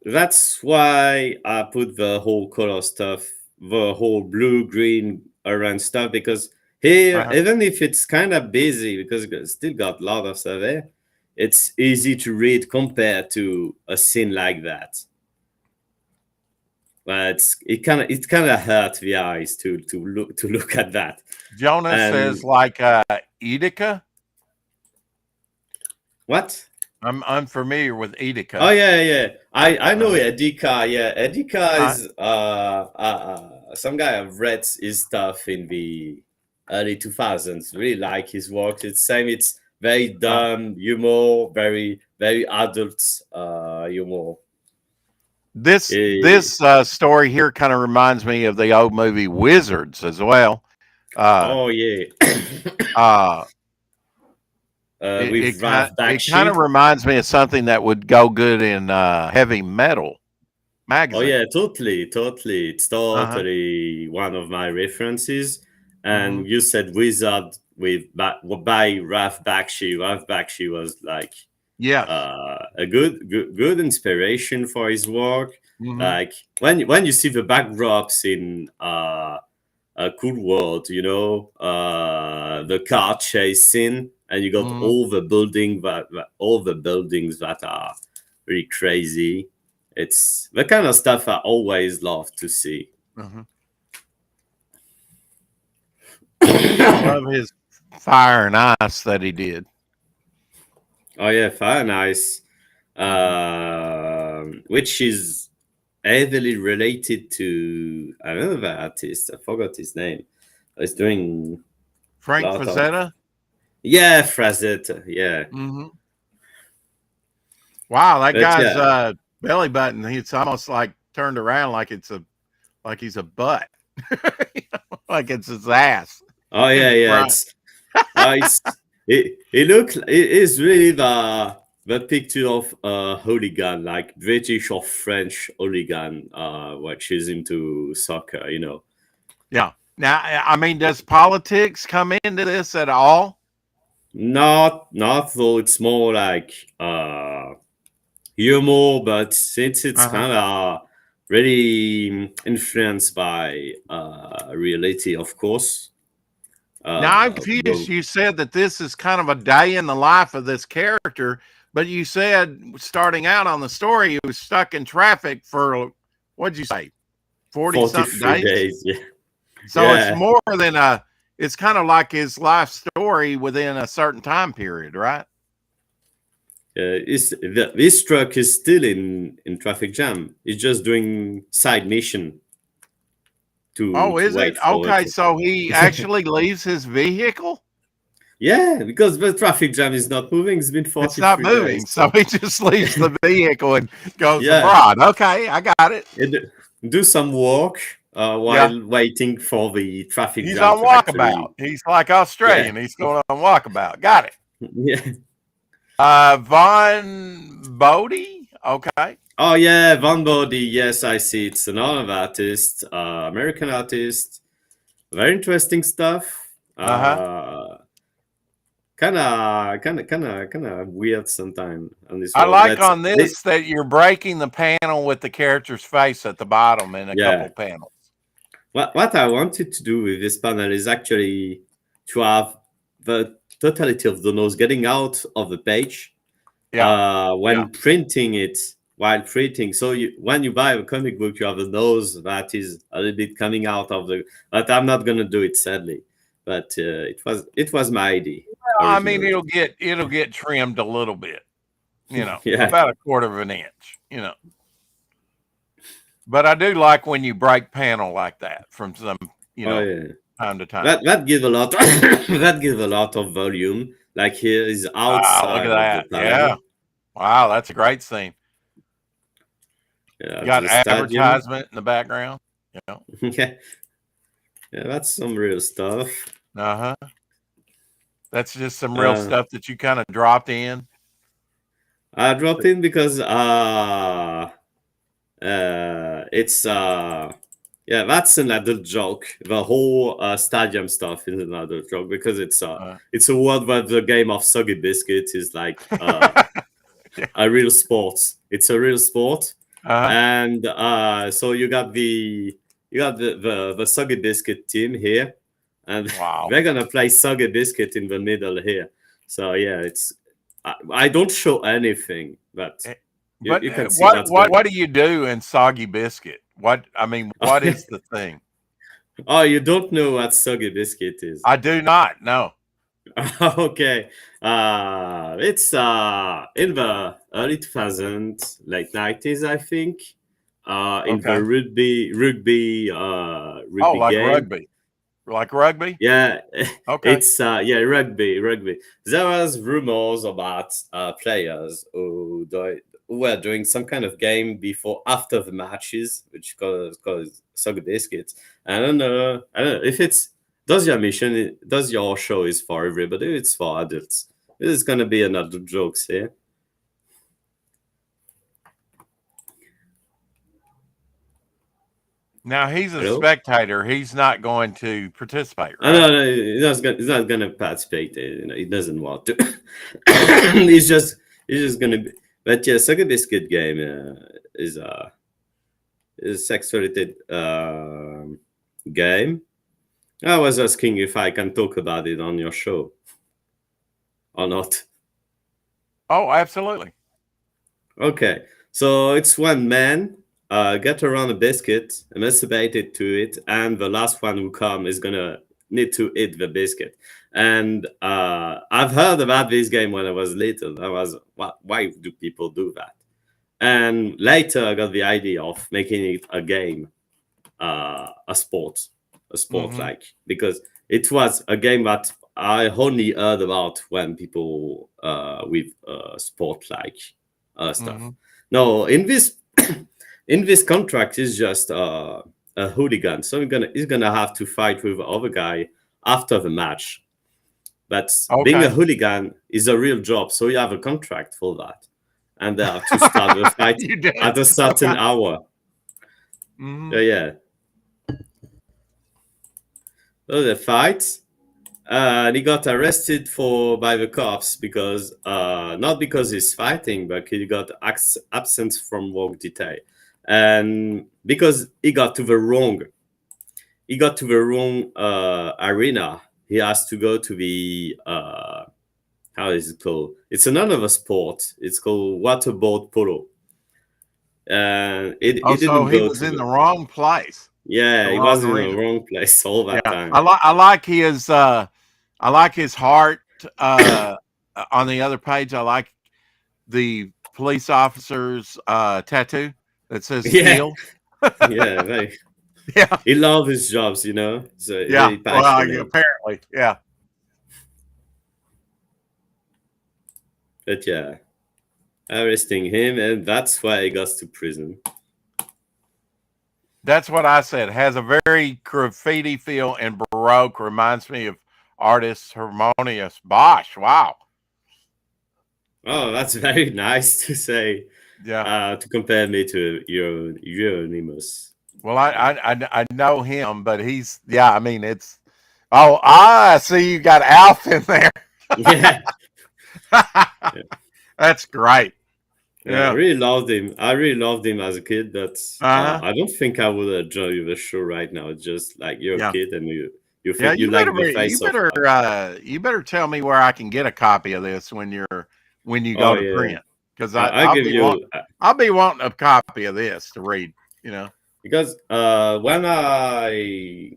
That's why I put the whole color stuff, the whole blue, green, orange stuff, because here, Uh-huh. even if it's kind of busy, because it's still got a lot of stuff there, it's easy to read compared to a scene like that. But it kind of hurt the eyes to look at that. Jonas says And like Etica. what? I'm unfamiliar with Oh Etica. yeah, yeah. I know Uh, Edika. Yeah, Edika uh, is some guy I've read his stuff in the early 2000s. Really like his work. It's same. It's very uh, dumb humor, very very adult humor. Eh, this story here kind of reminds me of the old movie Wizards as well. Uh, oh yeah, uh, with Ralph it kind of Bakshi. reminds me of something that would go good in heavy metal Oh magazine. yeah, totally, totally. It's Uh-huh. totally one of my references. Hmm. And you said Wizard by Ralph Bakshi. Ralph Bakshi was like Yes. a good inspiration for his work. Hmm. Like when you see the backdrops in a Cool World, the car chase scene, and you got Hmm. all the buildings that are really crazy. It's the kind of stuff I always love to see. Hmm. I love his Fire and Ice that he did. Oh yeah, Fire Nice, Hmm. which is heavily related to another artist. I forgot his name. He's doing a Frank lot of Frazetta. yeah, Frazetta. Yeah, Hmm. Wow, that but guy's yeah. belly button. It's almost like turned around like he's a butt, like it's his ass Oh in yeah, yeah. front. It's it is really the picture of a hooligan, like British or French hooligan, which is into soccer. Yeah. Now, I mean, does politics come into this at all? Not though it's more like humor, but since it's Uh huh. kind of really influenced by reality, of course. Now I'm Well, confused. You said that this is kind of a day in the life of this character, but you said starting out on the story, he was stuck in traffic for what'd you say, 40 something 43 days? days. Yeah, So it's yeah. more than it's kind of like his life story within a certain time period, right? This truck is still in traffic jam. It's just doing side mission Oh, to is it? wait for Okay, it. so he actually leaves his vehicle? Yeah, because the traffic jam is not moving. It's been It's not 43 days. moving, so he just leaves the vehicle and goes Yeah, abroad. Okay, I got it. do some work Yeah, while waiting for the traffic he's jam on to walkabout. actually. He's like Yeah, Australian. He's going on walkabout. Got it. yeah. Von Bodie. Okay. Oh yeah, Van Body. Yes, I see. It's another artist, American artist. Very interesting stuff. Uh huh. Kind of weird sometimes on this I work. like But on this that you're breaking the panel with the character's face at the bottom in a yeah, couple panels. what I wanted to do with this panel is actually to have the totality of the nose getting out of the page Yeah. Yeah. when printing it while printing. So when you buy a comic book, you have a nose that is a little bit coming out of the. But I'm not gonna do it sadly. But it was my idea I mean, originally. it'll get trimmed a little bit, Yeah. about a quarter of an inch. But I do like when you break panel like that from some, Oh yeah. time to time. That gives a lot. That gives a lot of volume. Like here is Wow, look at outside of the that. Yeah. stadium. Wow, that's a great scene. Yeah, You to got the stadium. advertisement in the background. Yeah, yeah, that's some real stuff. Uh huh. That's just some real Uh, stuff that you kind of dropped in. I dropped in because it's yeah, that's another joke. The whole stadium stuff is another joke because Uh, it's a world where the game of soggy biscuit is like yeah. a real sport. It's a real sport, Uh-huh. and so you got the soggy biscuit team here, and Wow. they're gonna play soggy biscuit in the middle here. So yeah, I don't show anything, but Eh, you, But you can see what what's what going. what do you do in soggy biscuit? What is the thing? Oh, you don't know what soggy biscuit is? I do not know. Okay, it's in the early 2000s, late 90s, I think. In the Okay. Oh, rugby like game. rugby. Like rugby? Yeah, Okay. it's yeah, rugby. There was rumors about players who were doing some kind of game before after the matches, which called soccer biscuits. I don't know if it's does your show is for everybody? It's for adults. This is gonna be another jokes here. Now he's a Hello? spectator. He's not going to participate, Oh, right? no, he's not gonna participate. He doesn't want to. Okay. He's just gonna be. But yeah, Soccer Biscuit game is a sex related game. I was asking if I can talk about it on your show or not. Oh, absolutely. Okay, so it's one man get around a biscuit, masturbated to it, and the last one who come is gonna need to eat the biscuit. And I've heard about this game when I was little. I was, why do people do that? And later I got the idea of making it a game, a sport Hmm. like, because it was a game that I only heard about when people with sport like stuff. Hmm. No, in this in this contract is just a hooligan, so he's gonna have to fight with the other guy after the match. But being a Okay. hooligan is a real job, so you have a contract for that, and they have to start the fight You did. at a certain Okay. hour. Hmm. Yeah. So the fight, and he got arrested by the cops because not because he's fighting, but he got absence from work detail, and because he got to the wrong arena. He has to go to the how is it called? It's another sport. It's called waterboard polo, and Oh, it so didn't he go was to in the the. wrong place, Yeah, the he wrong was in the arena. wrong place all that Yeah. time. I like his heart on the other page. I like the police officer's tattoo that says Yeah, "kill"? yeah. Very, Yeah, he loves his jobs, you know. So yeah. very Well, passionate. apparently, yeah. But yeah, arresting him, and that's why he goes to prison. That's what I said. Has a very graffiti feel and baroque. Reminds me of artist Harmonious Bosch. Wow. Oh, that's very nice to say. Yeah. To compare me to Euronymous. Well, I know him, but he's yeah. I mean, it's I see you got Alf in there. Yeah, yeah, That's great. yeah. I Yeah. really loved him. I really loved him as a kid, but Uh huh. I don't think I would enjoy the show right now. It's just like you're a Yeah. kid and you Yeah. think you like the face of. You better tell me where I can get a copy of this when you Oh go to yeah, print because I give you I'll be wanting a copy of this to read. You know. because when I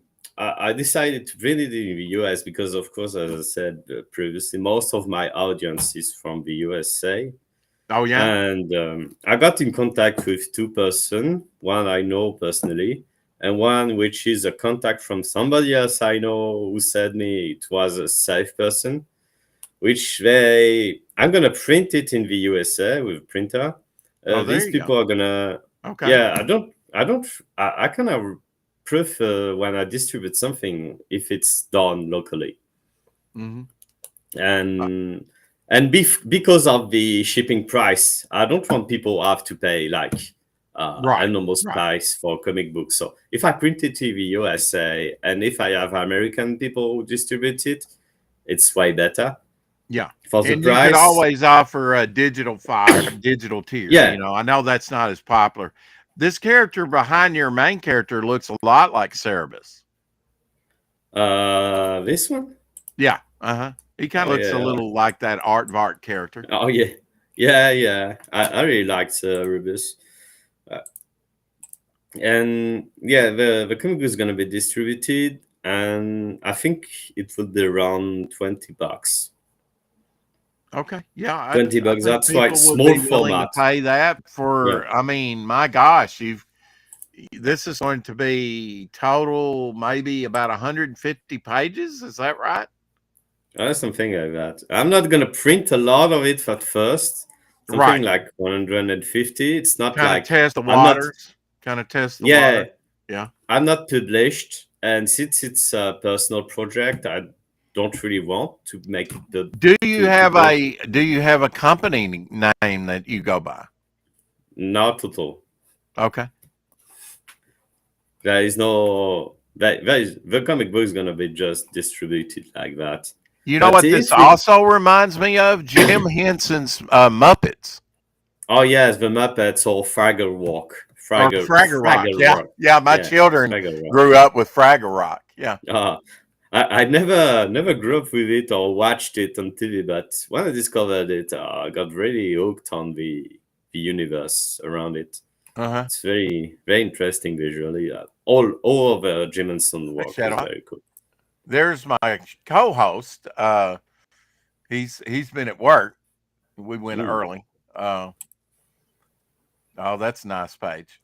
decided to print it in the US because of course as I said previously most of my audience is from the USA. Oh yeah. And I got in contact with two person, one I know personally, and one which is a contact from somebody else I know who said me it was a safe person, which I'm gonna print it in the USA with a printer. Oh, there These you go. people are gonna, Okay. yeah, I kind of prefer when I distribute something if it's done locally Hmm. and because of the shipping price I don't want people have to pay like Right. enormous Right. price for comic books. So if I print it to the USA and if I have American people who distribute it, it's way better Yeah. for the And you could price. always offer a digital file, digital tier. Yeah, You know, I know that's not as popular. This character behind your main character looks a lot like Cerebus. this one. Yeah. Uh huh. He kind of Oh looks a yeah, little like that Art character. oh yeah, yeah. I really liked Rubus. Uh, and yeah, the comic book is gonna be distributed, and I think it will be around $20. Okay. Yeah. 20 bucks. I think That's quite people would small be willing to format. pay that Yeah. for, I mean, my gosh, this is going to be total maybe about 150 pages. Is that right? Something like that. I'm not gonna print a lot of it at first. Something Right. like 150. It's not Kind of like test the I'm not. waters. Kind of test the Yeah, water. Yeah. I'm not published, and since it's a personal project, I don't really want to make it to post. Do you have a company name that you go by? Not at all. Okay. There is no. There is the comic book is gonna be just distributed like that. You know But what this if it, also reminds me of? Jim Henson's Muppets oh yes, the Muppets or Fraggle Walk, or Fraggle Rock. Fraggle Yeah, Rock, yeah. My yeah, children Fraggle Rock. grew up with Fraggle Rock. Yeah. Uh, I never grew up with it or watched it on TV, but when I discovered it, I got really hooked on the universe around it. Uh huh. It's very interesting visually. All of Jim Henson work is Shadow. very cool. There's my co-host. He's been at work. We went Mm. early. Oh, that's a nice page.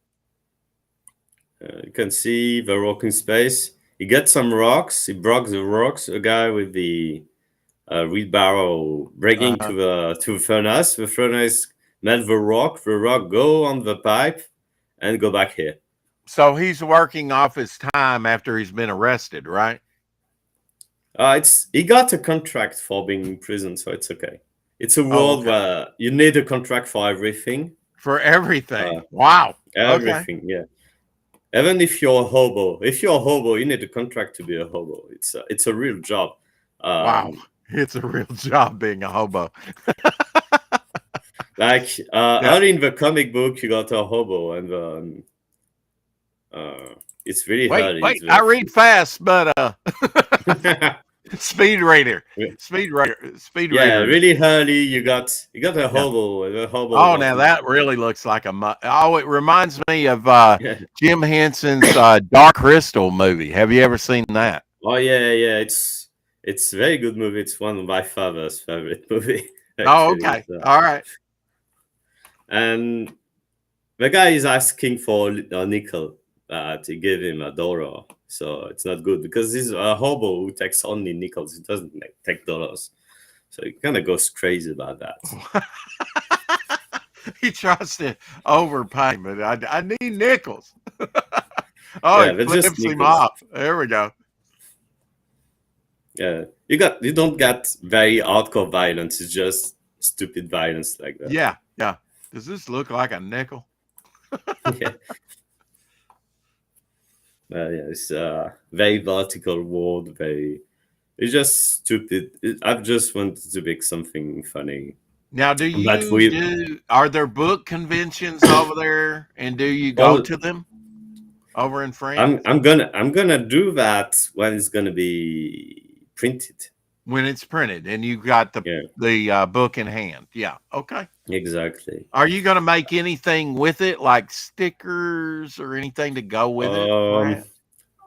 You can see the rock in space. He got some rocks. He broke the rocks. A guy with the wheelbarrow breaking Uh-huh. to the furnace. The furnace melt the rock. The rock go on the pipe and go back here. So he's working off his time after he's been arrested, right? He got a contract for being in prison, so it's okay. It's a Oh, world okay. where you need a contract for everything. For everything. Uh, Wow. Okay. Everything, yeah. Even if you're a hobo, you need a contract to be a hobo. It's a real job. Wow. Um, It's a real job being a hobo. like Yeah. early in the comic book, you got a hobo, and it's really early. Wait. I read fast, but speed reader. Yeah, Speed reader. really early. You got a hobo. A hobo. Oh, now that really looks like oh, it reminds me of Yeah. Jim Henson's Dark Crystal movie. Have you ever seen that? Oh yeah. It's a very good movie. It's one of my father's favorite movie. Oh, Actually, okay. All right. and the guy is asking for a nickel to give him $1. So it's not good because he's a hobo who takes only nickels. He doesn't take dollars. So he kind of goes crazy about that. He tries to overpay, but I need nickels. Oh, Yeah, he they're just flips him nickels. off. There we go. Yeah, you don't get very hardcore violence. It's just stupid violence like that. Yeah, yeah. Does this look like a nickel? Yeah, yeah. It's very vertical world. Very. It's just stupid. I've just wanted to make something funny, Now, but we are there book conventions over there, and do you go all. to them over in France I'm gonna do that when it's gonna be printed. when it's printed and you've got Yeah, the book in hand? Yeah, okay. exactly. Are you going to make anything with it, like stickers or anything to go with it, Um, perhaps?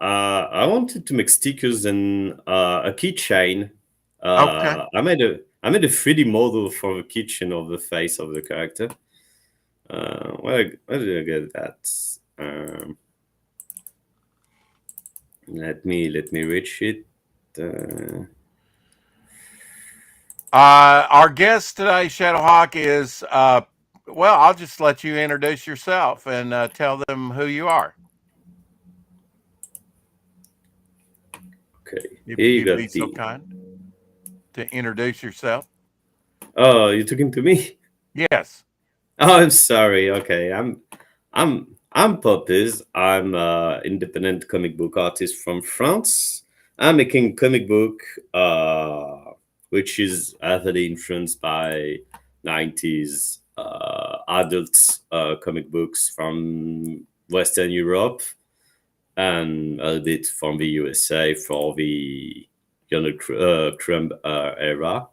I wanted to make stickers and a keychain. Okay. I made a 3D model for the keychain of the face of the character. Where did I get that? Um, let me reach it. Uh, Our guest today, Shadowhawk, is well. I'll just let you introduce yourself and tell them who you are, okay, if here you you'd be got so the. kind to introduce yourself. Oh, you're talking to me? Yes. Oh, I'm sorry. Okay, I'm Poppies. I'm an independent comic book artist from France. I'm making comic book, which is heavily influenced by 90s adult comic books from Western Europe and a bit from the USA for the Trump era.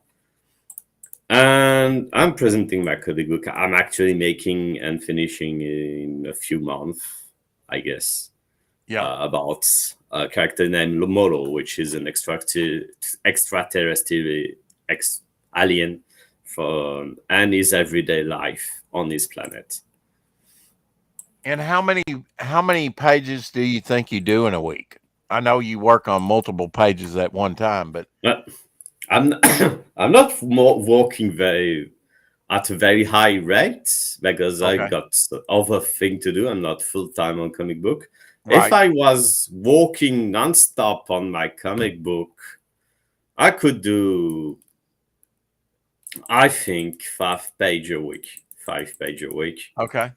And I'm presenting my comic book. I'm actually making and finishing in a few months, I guess, Yeah. about a character named Lomoro, which is an extraterrestrial alien from and his everyday life on this planet. And how many pages do you think you do in a week? I know you work on multiple pages at one time, but But I'm I'm not more working very at a very high rate because I okay. got other thing to do. I'm not full time on comic book. If Right. I was working nonstop on my comic book, I could do, I think, 5 page a week. 5 page a week, Okay.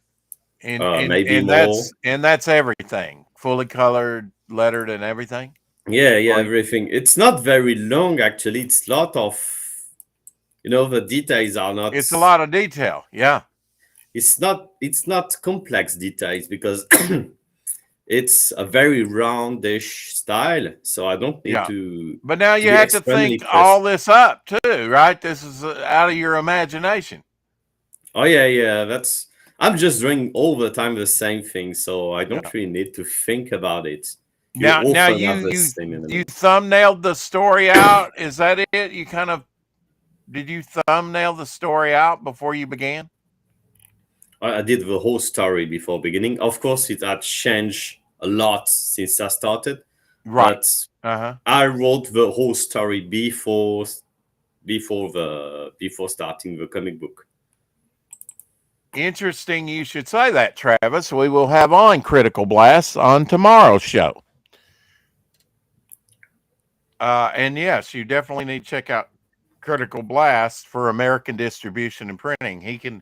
maybe more. And that's everything. Fully colored, lettered and everything? Yeah, yeah, Or everything. It's not very long actually. It's a lot of, the details are not. it's a lot of detail. Yeah. It's not complex details because it's a very roundish style, so I don't need Yeah. to But now you be have to extremely think all precise. this up too, right? This is out of your imagination. Oh yeah, yeah. That's I'm just doing all the time the same thing, so I Yeah. don't really need to think about it. You Now often have the same you element. thumbnailed the story out. Is that it? You kind of did you thumbnail the story out before you began? I did the whole story before beginning. Of course, it had changed a lot since I started, Right. but Uh-huh. I wrote the whole story before starting the comic book. Interesting you should say that, Travis. We will have on Critical Blast on tomorrow's show. And yes, you definitely need to check out Critical Blast for American distribution and printing. He can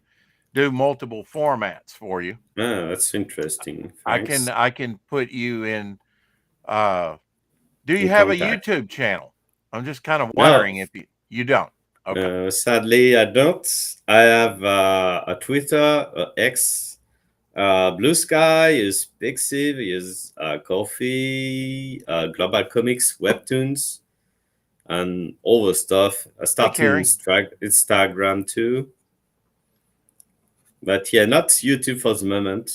do multiple formats for you. Ah, that's interesting. Thanks. I can put you in uh do you In have a contact. YouTube channel? I'm just kind of No, wondering if you don't. Okay. sadly, I don't. I have a Twitter, X, Blue Sky, is Pixiv, is Coffee, Global Comics, Webtoons, and all the stuff. I Hey starting Carrie. Instagram too, but yeah, not YouTube for the moment.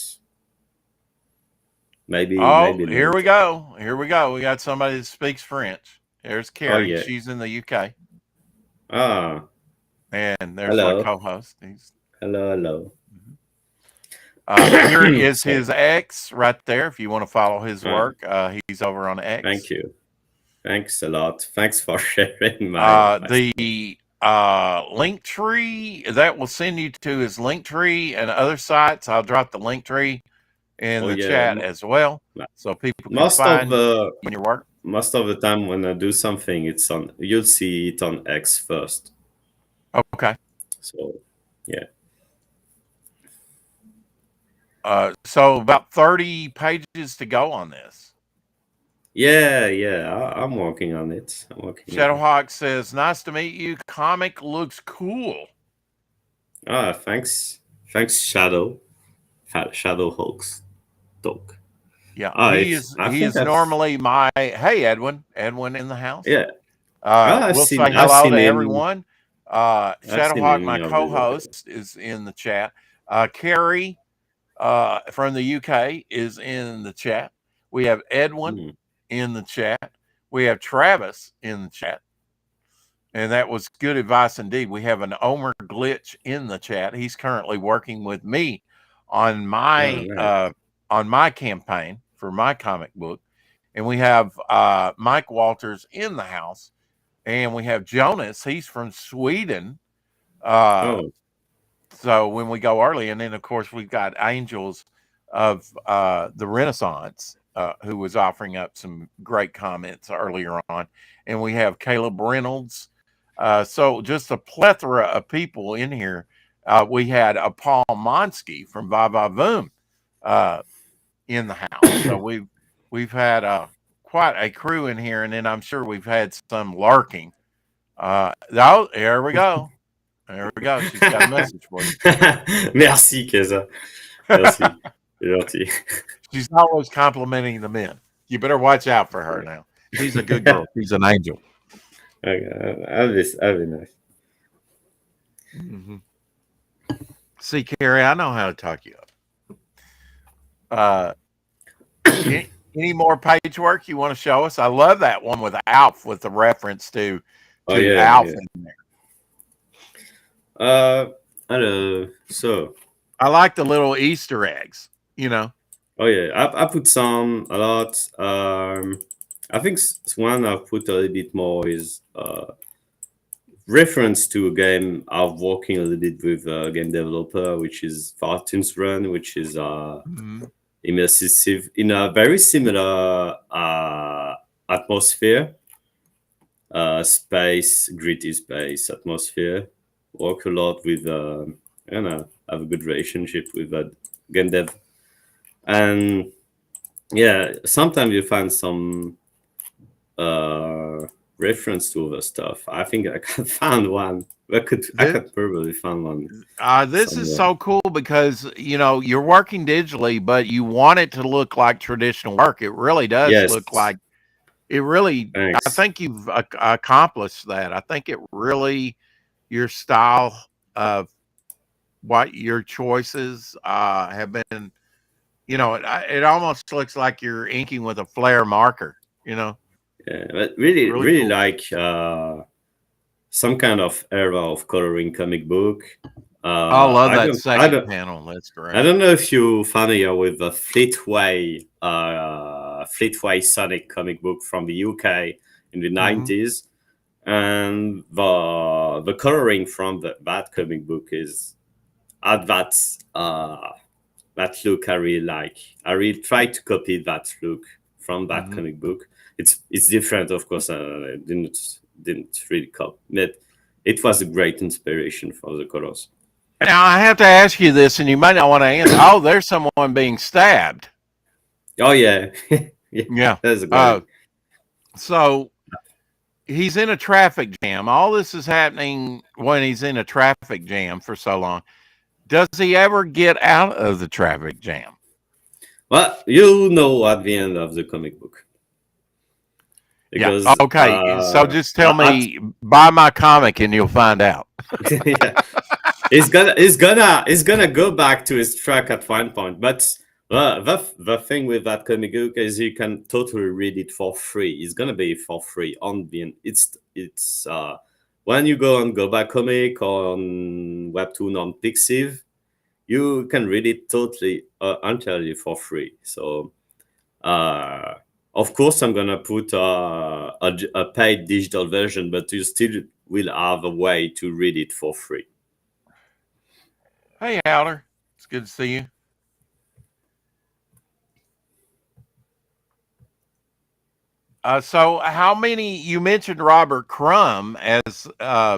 Oh, Maybe here we later. go. Here we go. We got somebody that speaks French. There's Oh Carrie. yeah. She's in the UK. Ah, And there's my hello, co-host. He's hello. Here is Sorry. his ex right there. If you want to follow his Uh, work, he's over on Thank X. you. Thanks a lot. Thanks for sharing my story. The link tree that will send you to his link tree and other sites. I'll drop the link tree in Oh the yeah. chat as well, so people can Most of find the you and your work. most of the time when I do something, it's on. You'll see it on X first. Okay. So yeah. So about 30 pages to go on this. Yeah. I'm working on it. I'm working on it. Shadowhawk says, "Nice to meet you. Comic looks cool." Thanks, Shadow Hawks dog. Yeah, he It's. is. I He think is I've. normally my. Hey, Edwin. Edwin in the house. Yeah. I've We'll seen. say I've hello to seen him. everyone. I've seen Shadowhawk, him in my your video. co-host, is in the chat. Carrie from the UK is in the chat. We have Edwin Hmm. in the chat. We have Travis in the chat. And that was good advice indeed. We have an Omer Glitch in the chat. He's currently working with me on Oh, nice. my campaign for my comic book. And we have Mike Walters in the house. And we have Jonas. He's from Sweden. Uh, Oh, so when we go early, and then of course we've got Angels of the Renaissance, who was offering up some great comments earlier on, and we have Caleb Reynolds. So just a plethora of people in here. We had a Paul Monsky from Va Va Voom in the house. So we've had quite a crew in here, and then I'm sure we've had some lurking. Oh, there we go. There we go. She's got a message for you. merci, Keza. Merci. C'est gentil. She's always complimenting the men. You better watch out for her now. She's a good girl. She's an angel. Okay, that'd be nice. Mm-hmm. See, Carrie, I know how to talk you up. Any more page work you want to show us? I love that one with Alf with the reference Oh to yeah, Alf yeah. in there. Hello. So, I like the little Easter eggs. You know. oh yeah, I put some a lot. I think one I've put a little bit more is reference to a game I've working a little bit with a game developer, which is Valentines Run, which is Mm-hmm. immersive in a very similar atmosphere, space, gritty space atmosphere. Work a lot with, I don't know, have a good relationship with that game dev, and yeah, sometimes you find some reference to other stuff. I think I can find one. I could probably find one This is somewhere. so cool because you're working digitally, but you want it to look like traditional work. It really does look Yes, like it. Really, I thanks. think you've accomplished that. I think it really your style of what your choices have been. It almost looks like you're inking with a flare marker. Yeah, but really, Really really cool. like some kind of era of coloring comic book. I love I that don't, I second don't, panel. That's I great. don't know if you're familiar with the Fleetway Sonic comic book from the UK in the Hmm. 90s, and the coloring from that comic book is at that look I really like. I really try to copy that look from that Hmm. comic book. It's different, of course. I didn't really copy, but it was a great inspiration for the colors. Now I have to ask you this, and you might not want to answer. Oh, there's someone being stabbed. Oh yeah, yeah, Yeah. that's a guy. Uh, so he's in a traffic jam. All this is happening when he's in a traffic jam for so long. Does he ever get out of the traffic jam? Well, you know at the end of the comic book Yeah. because Okay. So just tell at me, buy my comic and you'll find out. yeah, he's gonna go back to his track at one point, but the thing with that comic book is you can totally read it for free. It's gonna be for free on the when you go on Go Back Comic or on Webtoon on Pixiv, you can read it totally entirely for free. So uh, of course, I'm gonna put a paid digital version, but you still will have a way to read it for free. Hey, Howler. It's good to see you. So, how many? You mentioned Robert Crumb as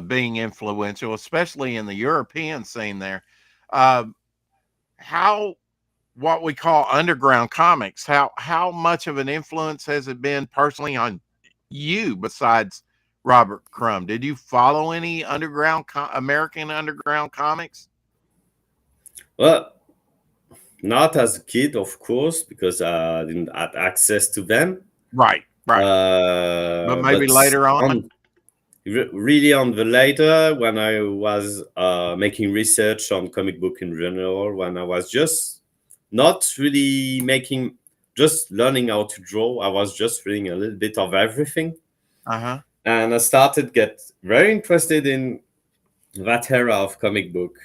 being influential, especially in the European scene. There, uh, how what we call underground comics. How much of an influence has it been personally on you besides Robert Crumb? Did you follow any American underground comics? Well, not as a kid, of course, because I didn't have access to them. Right, right. But maybe But later on. on really on the later, when I was making research on comic book in general, when I was just not really making, just learning how to draw, I was just reading a little bit of everything, Uh huh. and I started get very interested in that era of comic book,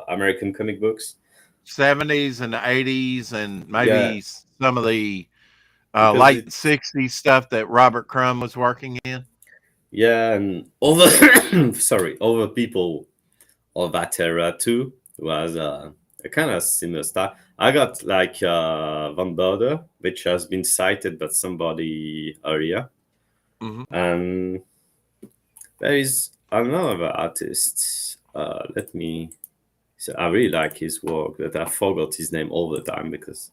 American comic books. 70s and 80s, and Yeah, maybe some of the because late it's 60s stuff that Robert Crumb was working in. yeah, and other sorry, other people of that era too was a kind of similar style. I got like Van Border, which has been cited by somebody earlier, Hmm. and there is another artist. Let me. So I really like his work, but I forgot his name all the time because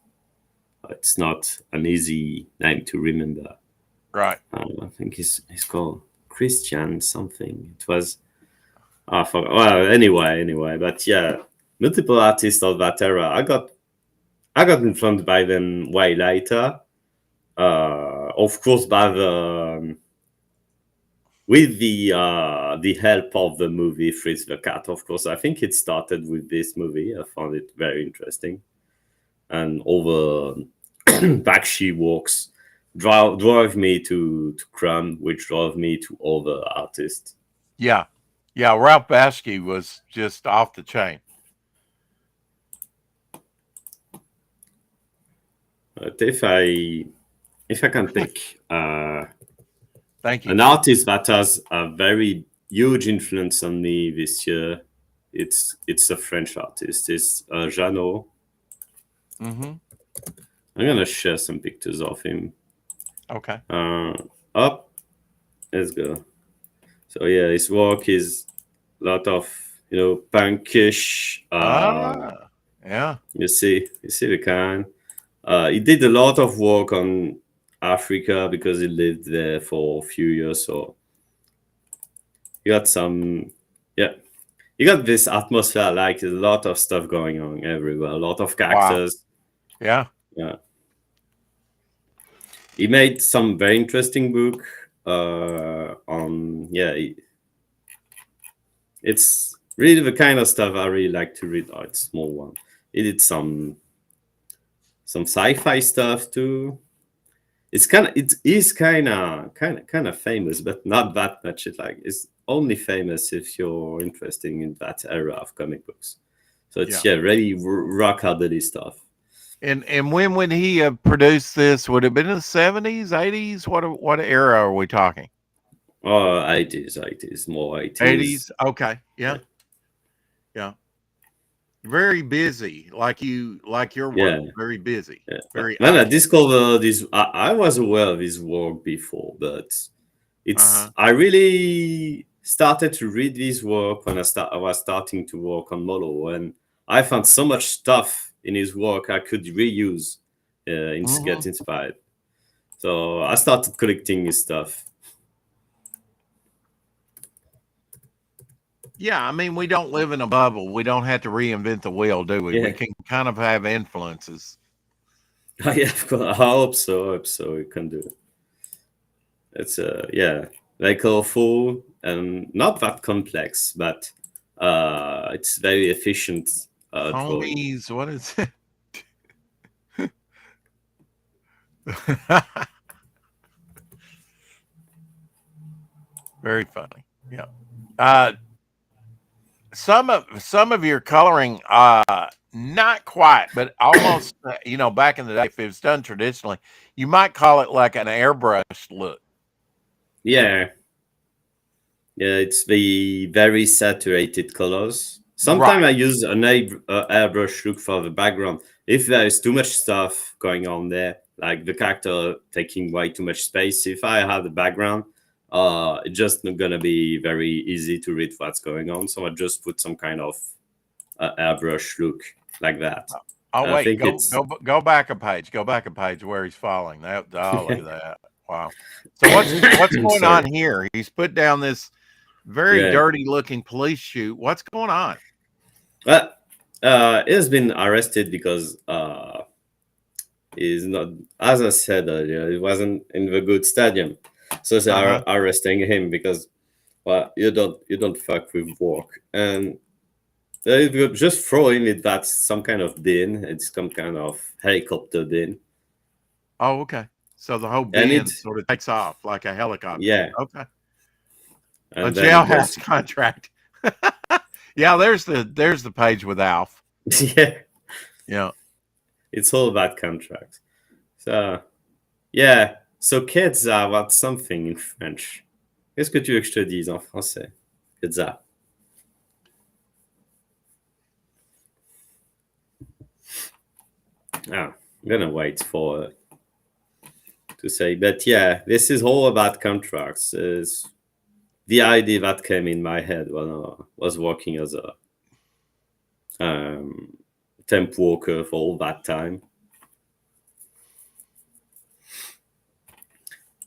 it's not an easy name to remember. Right. I think he's called Christian something. It was I forgot. Well, anyway, but yeah, multiple artists of that era. I got informed by them way later. Of course, by the with the help of the movie Fritz the Cat. Of course, I think it started with this movie. I found it very interesting, and over back she walks drove me to Crumb, which drove me to other artists. Yeah. Yeah. Ralph Bakshi was just off the chain. But if I can pick Thank you. an artist that has a very huge influence on me this year, it's a French artist. It's Jeannot. Hmm. I'm gonna share some pictures of him. Okay. Uh, Up, let's go. So yeah, his work is a lot of punkish. Ah, yeah. You see the kind. He did a lot of work on Africa because he lived there for a few years. So you got some, yeah, you got this atmosphere, like a lot of stuff going on everywhere, a lot of Wow. characters. Yeah. Yeah, he made some very interesting book on it's really the kind of stuff I really like to read. Oh, it's a small one. He did some sci-fi stuff too. It is kind of famous, but not that much. It's only famous if you're interested in that era of comic books. So it's Yeah. yeah, really rockabilly stuff. And when would he have produced this? Would it have been in the 70s, 80s? What era are we talking? Oh, 80s, more 80s. 80s. Okay. Yeah, Yeah. Yeah. Very busy, like your work. yeah, Very busy. yeah. Very When I active. discovered this, I was aware of his work before, but Uh-huh. I really started to read his work when I was starting to work on Molo, and I found so much stuff in his work I could reuse, get Hmm. inspired. So I started collecting his stuff. Yeah, I mean, we don't live in a bubble. We don't have to reinvent the wheel, do we? We Yeah, can kind of have influences. yeah, of course. I hope so. I hope so. We can do it. It's yeah, very colorful and not that complex, but it's very efficient drawing. Homies, what is it? Very funny. Yeah. Uh, some of your coloring, not quite, but almost. Back in the day, if it was done traditionally, you might call it like an airbrush look. Yeah, yeah, it's the very saturated colors. Sometimes Right. I use an airbrush look for the background. If there is too much stuff going on there, like the character taking way too much space, if I have the background, it's just not gonna be very easy to read what's going on. So I just put some kind of airbrush look like that. Oh I wait, think go it's go go back a page. Go back a page where he's falling. Oh, look at that! Wow. So what's going on sorry. here? He's put down this very Yeah. dirty looking police chute. What's going on? Well, he has been arrested because he's not, as I said earlier, he wasn't in the good stadium. So they Uh huh. are arresting him because, well, you don't fuck with work, and they will just throw him in that some kind of bin. It's some kind of helicopter bin, Oh, okay. So the whole and bin it, sort of takes off like a helicopter. yeah, Okay. A and then it jailhouse just contract. Yeah, there's the page with Alf. yeah, Yeah. it's all about contracts. So yeah, so kids are what something in French. Qu'est-ce que tu veux que je te dise en français? Kids are. Ah, I'm gonna wait for to say, but yeah, this is all about contracts. Is the idea that came in my head when I was working as a um, temp worker for all that time.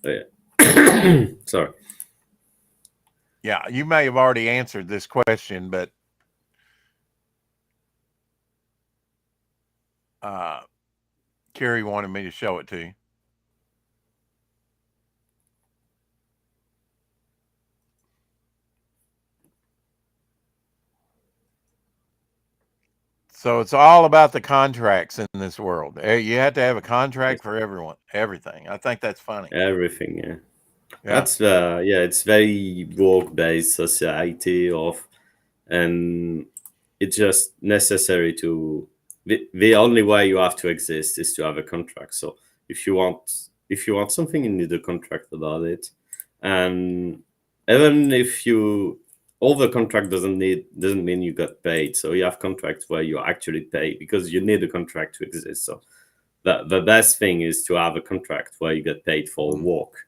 Oh, yeah. Sorry. Yeah, you may have already answered this question, but uh Carrie wanted me to show it to you. So it's all about the contracts in this world. You have to have a contract for everyone, everything. I think that's funny. Everything. Yeah. Yeah. That's yeah. It's very work-based society of, and it's just necessary to. The only way you have to exist is to have a contract. So if you want something, you need a contract about it, and even if you all the contract doesn't mean you got paid. So you have contracts where you actually pay because you need a contract to exist. So the best thing is to have a contract where you get paid for Mm. work.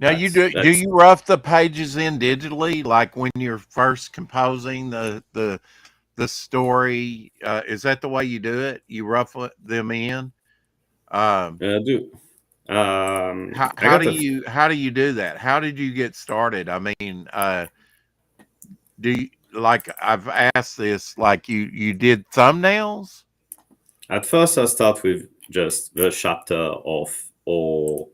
Now you do That's you rough the pages in digitally, like when you're first composing the story? Is that the way you do it? You rough them in. Um, I do. how I how got do a you how do you do that? How did you get started? I mean, do you, like I've asked this, like you did thumbnails? at first I start with just the chapter of or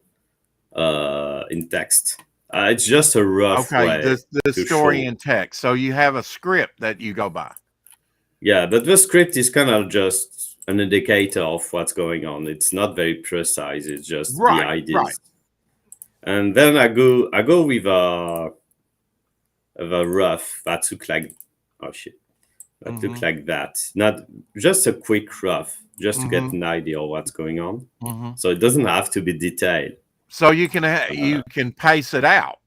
in text. It's just a rough Okay, way the to story show. in text. So you have a script that you go by. Yeah, but the script is kind of just an indicator of what's going on. It's not very precise. It's just the Right, right. ideas. And then I go with a rough that look like oh shit that look Mhm. like that. Not just a quick rough, just to get Mhm. an idea of what's going on. Mhm. So it doesn't have to be detailed. So you Uh, can pace it out.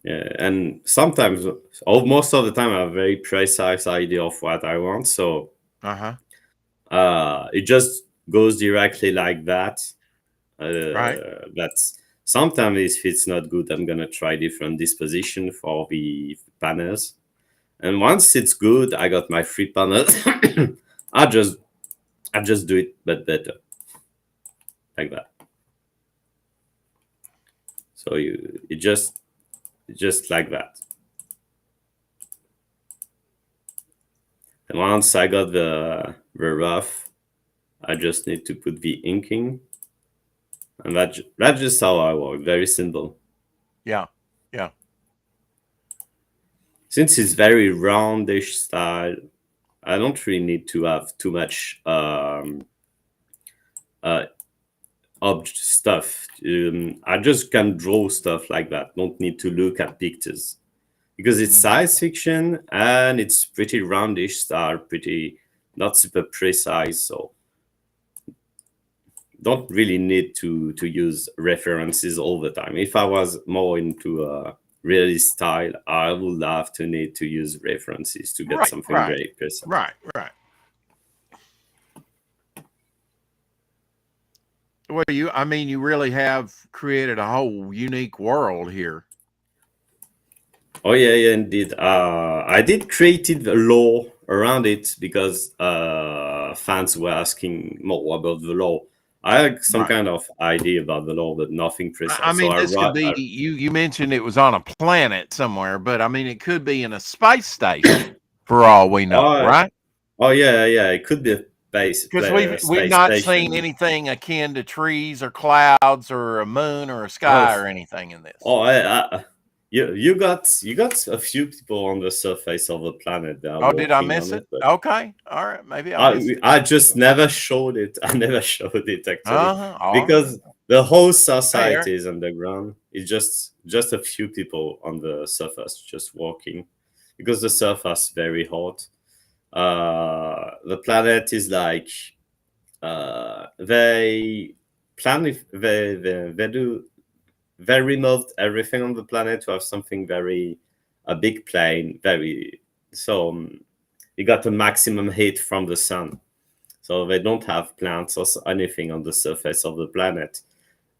yeah, and sometimes, most of the time, I have a very precise idea of what I want. So Uh-huh. it just goes directly like that. Right. That's sometimes if it's not good, I'm gonna try different disposition for the panels. And once it's good, I got my free panels. I just I just do it, but better like that. So it just like that. And once I got the rough, I just need to put the inking, and that's just how I work. Very simple. Yeah. Yeah. Since it's very roundish style, I don't really need to have too much uh, object stuff. I just can draw stuff like that. Don't need to look at pictures. because it's Mhm. science fiction and it's pretty roundish style, pretty not super precise. So don't really need to use references all the time. If I was more into a realist style, I would have to need to use references to get Right, something right, very precise. right, right. Well, I mean, you really have created a whole unique world here. Oh yeah, yeah, indeed. I did created a lore around it because fans were asking more about the lore. I had some Right. kind of idea about the lore, but nothing I precise. So mean, I this could write. be you mentioned it was on a planet somewhere, but I mean, it could be in a space station for all we know, Oh, right? oh yeah, yeah. It could be a Because we've space not seen station. anything akin to trees or clouds or a moon or a Oh, sky or anything in this. oh, you got a few people on the surface of the planet that are Oh, did I working miss on it? it, but Okay, all right, maybe I missed it. I just never showed it. I never showed it actually All right. because the whole Hey, Eric. society is underground. It's just a few people on the surface just walking because the surface very hot. The planet is like they plan if they do they removed everything on the planet to have something very a big plane very so you got the maximum heat from the sun, so they don't have plants or anything on the surface of the planet,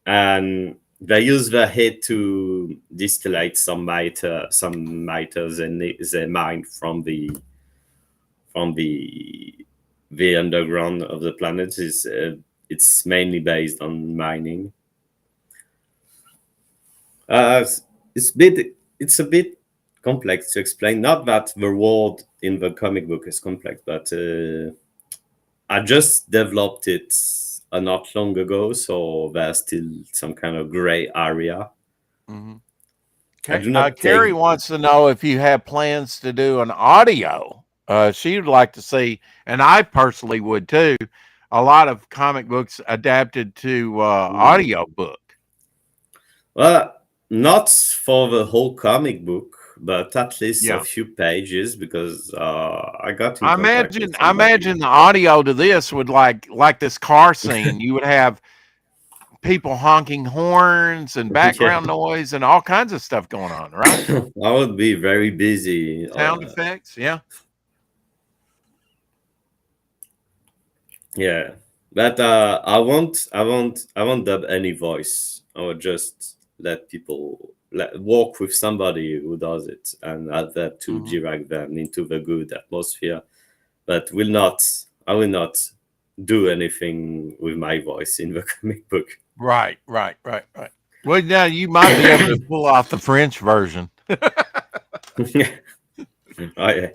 and they use the heat to distillate some matter they mine from the underground of the planet. Is It's mainly based on mining. It's it's a bit complex to explain. Not that the world in the comic book is complex, but I just developed it not long ago, so there's still some kind of gray area. Mhm. I Okay. do not Carrie take. wants to know if you have plans to do an audio. She would like to see, and I personally would too, a lot of comic books adapted to audio book. Well, not for the whole comic book, but at least a Yeah. few pages because I got in I contact with imagine I somebody. imagine the audio to this would like this car scene. You would have people honking horns and Yeah, background noise and all kinds of stuff going on, right? I would be very busy. Sound effects, yeah. Yeah, but I won't dub any voice. I would just let people walk with somebody who does it and add that to Mhm. direct them into the good atmosphere. But I will not do anything with my voice in the comic book. Right, right, right, right. Well, now you might be able to pull off the French version. Oh yeah.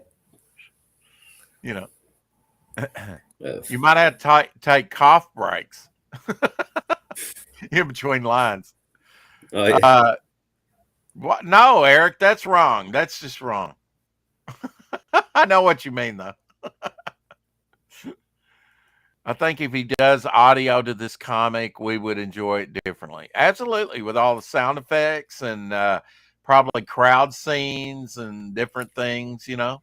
You know, Uh, you might have to take cough breaks in between lines. oh yeah. Uh, what? No, Eric, that's wrong. That's just wrong. I know what you mean, though. I think if he does audio to this comic, we would enjoy it differently. Absolutely, with all the sound effects and probably crowd scenes and different things. Uh,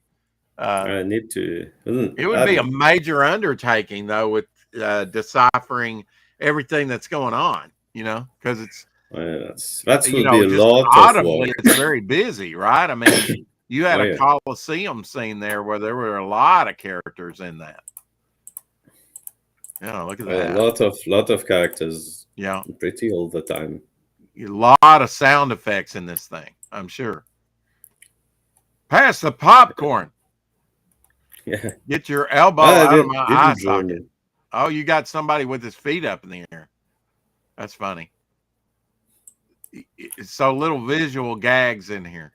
I need to. it would be a major undertaking, though, with deciphering everything that's going on. Because it's That will be a just lot of work. audibly, it's very busy, right? I mean, you had Oh a yeah. Coliseum scene there where there were a lot of characters in that. Yeah, look at A that. lot of characters, Yeah, pretty all the time. a lot of sound effects in this thing, I'm sure. Pass the popcorn. Yeah, Get your elbow I out of my did eye enjoy socket. it. Oh, you got somebody with his feet up in the air. That's funny. So little visual gags in here.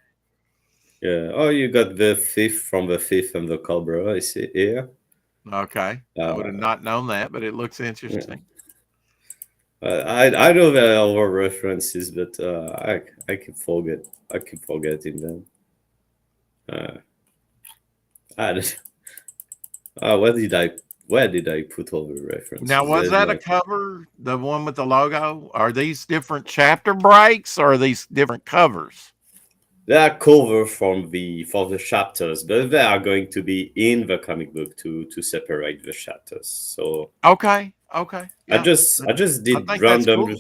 Yeah. Oh, you got the thief from the thief and the cobra. I see here. Okay. I would have Uh, not known that, but it looks yeah. interesting. I know there are other references, but I keep forgetting them. Uh, I don't, where did I put all the Now, references? was There's that a no. cover? The one with the logo? Are these different chapter breaks or are these different covers? There are cover for the chapters, but they are going to be in the comic book to separate the chapters. So Okay. Okay. Yeah. I just I did think that's random. cool.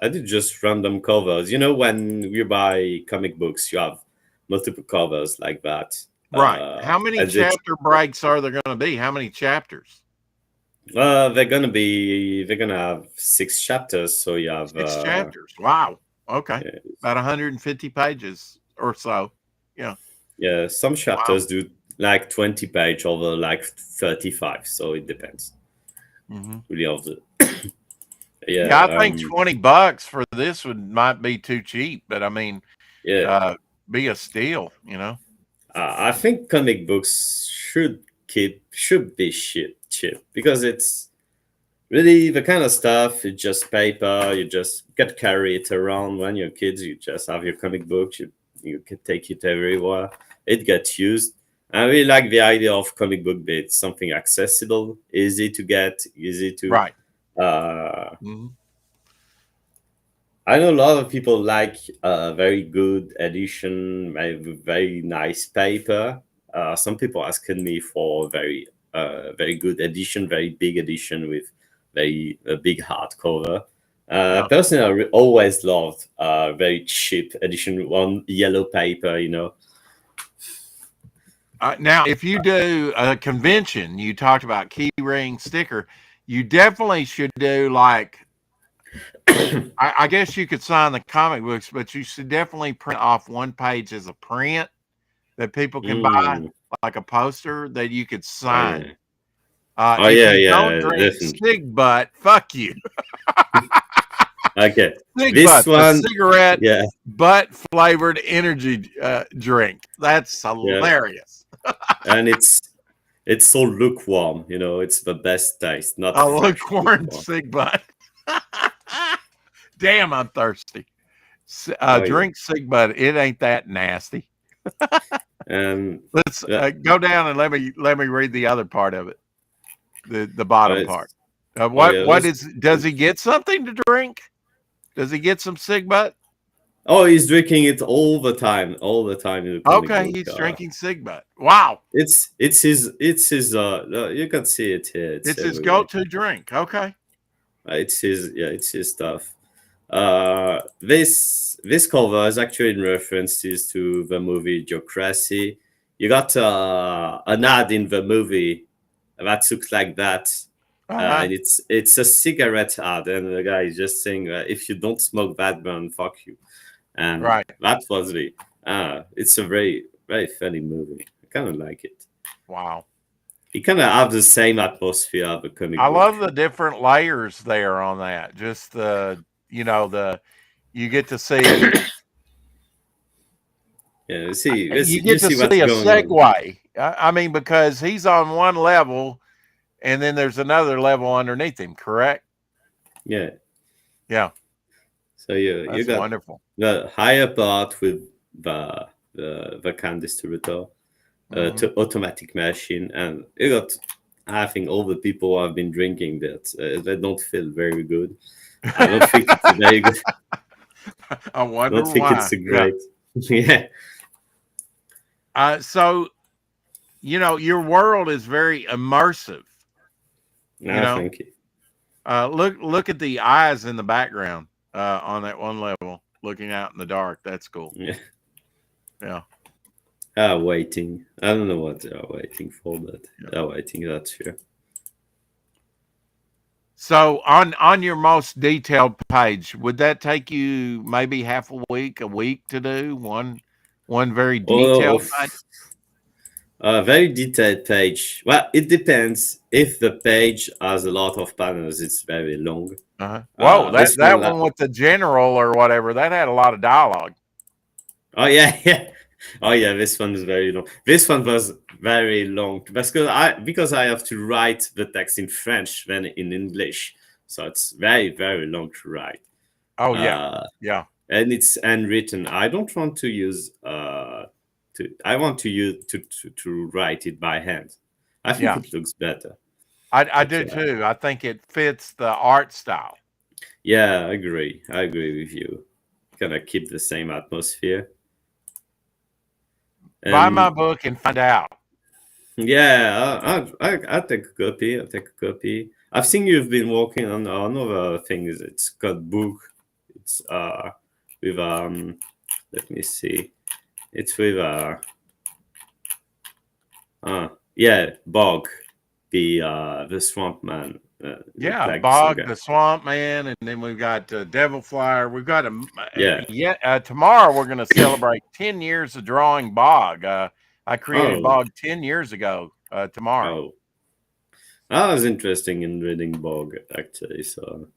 I did just random covers. You know, when you buy comic books, you have multiple covers like that. Right. How many And it's chapter breaks are there going to be? How many chapters? they're gonna have 6 chapters. So you have 6 chapters. Wow. Okay. yeah, About 150 pages or so. Yeah. yeah, some Wow. chapters do like 20 page over like 35. So it depends Hmm. really of the Yeah, yeah I think $20 for this would might be too cheap, but I mean, yeah. uh, be a steal. You know. I think comic books should be cheap because it's really the kind of stuff. It's just paper. You just get carry it around when you're kids. You just have your comic books. You can take it everywhere. It gets used. I really like the idea of comic book bits, something accessible, easy to get, easy to. Right. Uh, Hmm. I know a lot of people like a very good edition, very nice paper. Some people asking me for very good edition, very big edition with very a big hardcover. Yeah. Personally, always loved very cheap edition on yellow paper. Now, if you do a convention, you talked about key ring sticker. You definitely should do like I guess you could sign the comic books, but you should definitely print off one page as a print that people can buy, Mm, like a poster that you could oh sign. yeah, If you don't yeah, drink definitely. Sig Butt, fuck you. Okay, Sig this Butt, the one, cigarette yeah, butt flavored energy drink. That's yeah, hilarious. and it's so lukewarm. It's the best taste, not A fresh lukewarm lukewarm. Sig Butt. Damn, I'm thirsty. Oh yeah, Drink Sig Butt. It ain't that nasty. and Let's yeah, go down and let me read the other part of it. The bottom part. it's, oh What yeah, what is does he get something to drink? Does he get some Sig Butt? oh, he's drinking it all the time in the comic Okay, book. he's drinking Sig Butt. Wow, It's his. You can see it here. It's it's his everywhere. go-to drink. Okay, It's his stuff. This cover is actually in references to the movie Geocracy. You got an ad in the movie that looks like that, uh-huh. and it's a cigarette ad, and the guy is just saying, "If you don't smoke that, man, fuck you." And Right. that was the. It's a very funny movie. I kind of like it. Wow. It kind of have the same atmosphere of a I comic book. love the different layers there on that. Just the you get to see Yeah, you you get to see what's see a going on. segue. I mean, because he's on one level and then there's another level underneath him, correct? Yeah. Yeah, So you that's got wonderful. the higher part with the can distributor, Hmm. to automatic machine, and you got. I think all the people who have been drinking that they don't feel very good. I don't think it's a very good. I I don't wonder think why. it's a Yeah. great. Yeah. So your world is very immersive. You No, know, thank you. look at the eyes in the background on that one level, looking out in the dark. That's cool. Yeah. Yeah. Waiting. I don't know what they are waiting for, but Yeah. they're waiting. That's sure. So on your most detailed page, would that take you maybe half a week to do one very Oh, detailed page? a very detailed page. Well, it depends. If the page has a lot of panels, it's very long. Uh-huh. Whoa, that This one, that one with the general or whatever, that had a lot of dialogue. oh yeah, yeah, oh yeah, this one is very long. This one was very long because I have to write the text in French then in English, so it's very long to write. Oh yeah. Uh, Yeah. and it's handwritten. I don't want to use I want to use to write it by hand. I think Yeah. it looks better. I But do too. I think it fits the art style. yeah, I agree. I agree with you. Gonna keep the same atmosphere. Buy my And book and find out. yeah, I'll take a copy. I'll take a copy. I've seen you've been working on another thing. It's got book. It's with let me see. It's with yeah, Bog, the swamp man, look Yeah, like some Bog, guy. the Swamp Man, and then we've got Devil Flyer. We've got a Yeah. yet tomorrow. We're going to celebrate 10 years of drawing Bog. I created Oh, Bog 10 years ago. Tomorrow. oh, I was interesting in reading Bog actually, so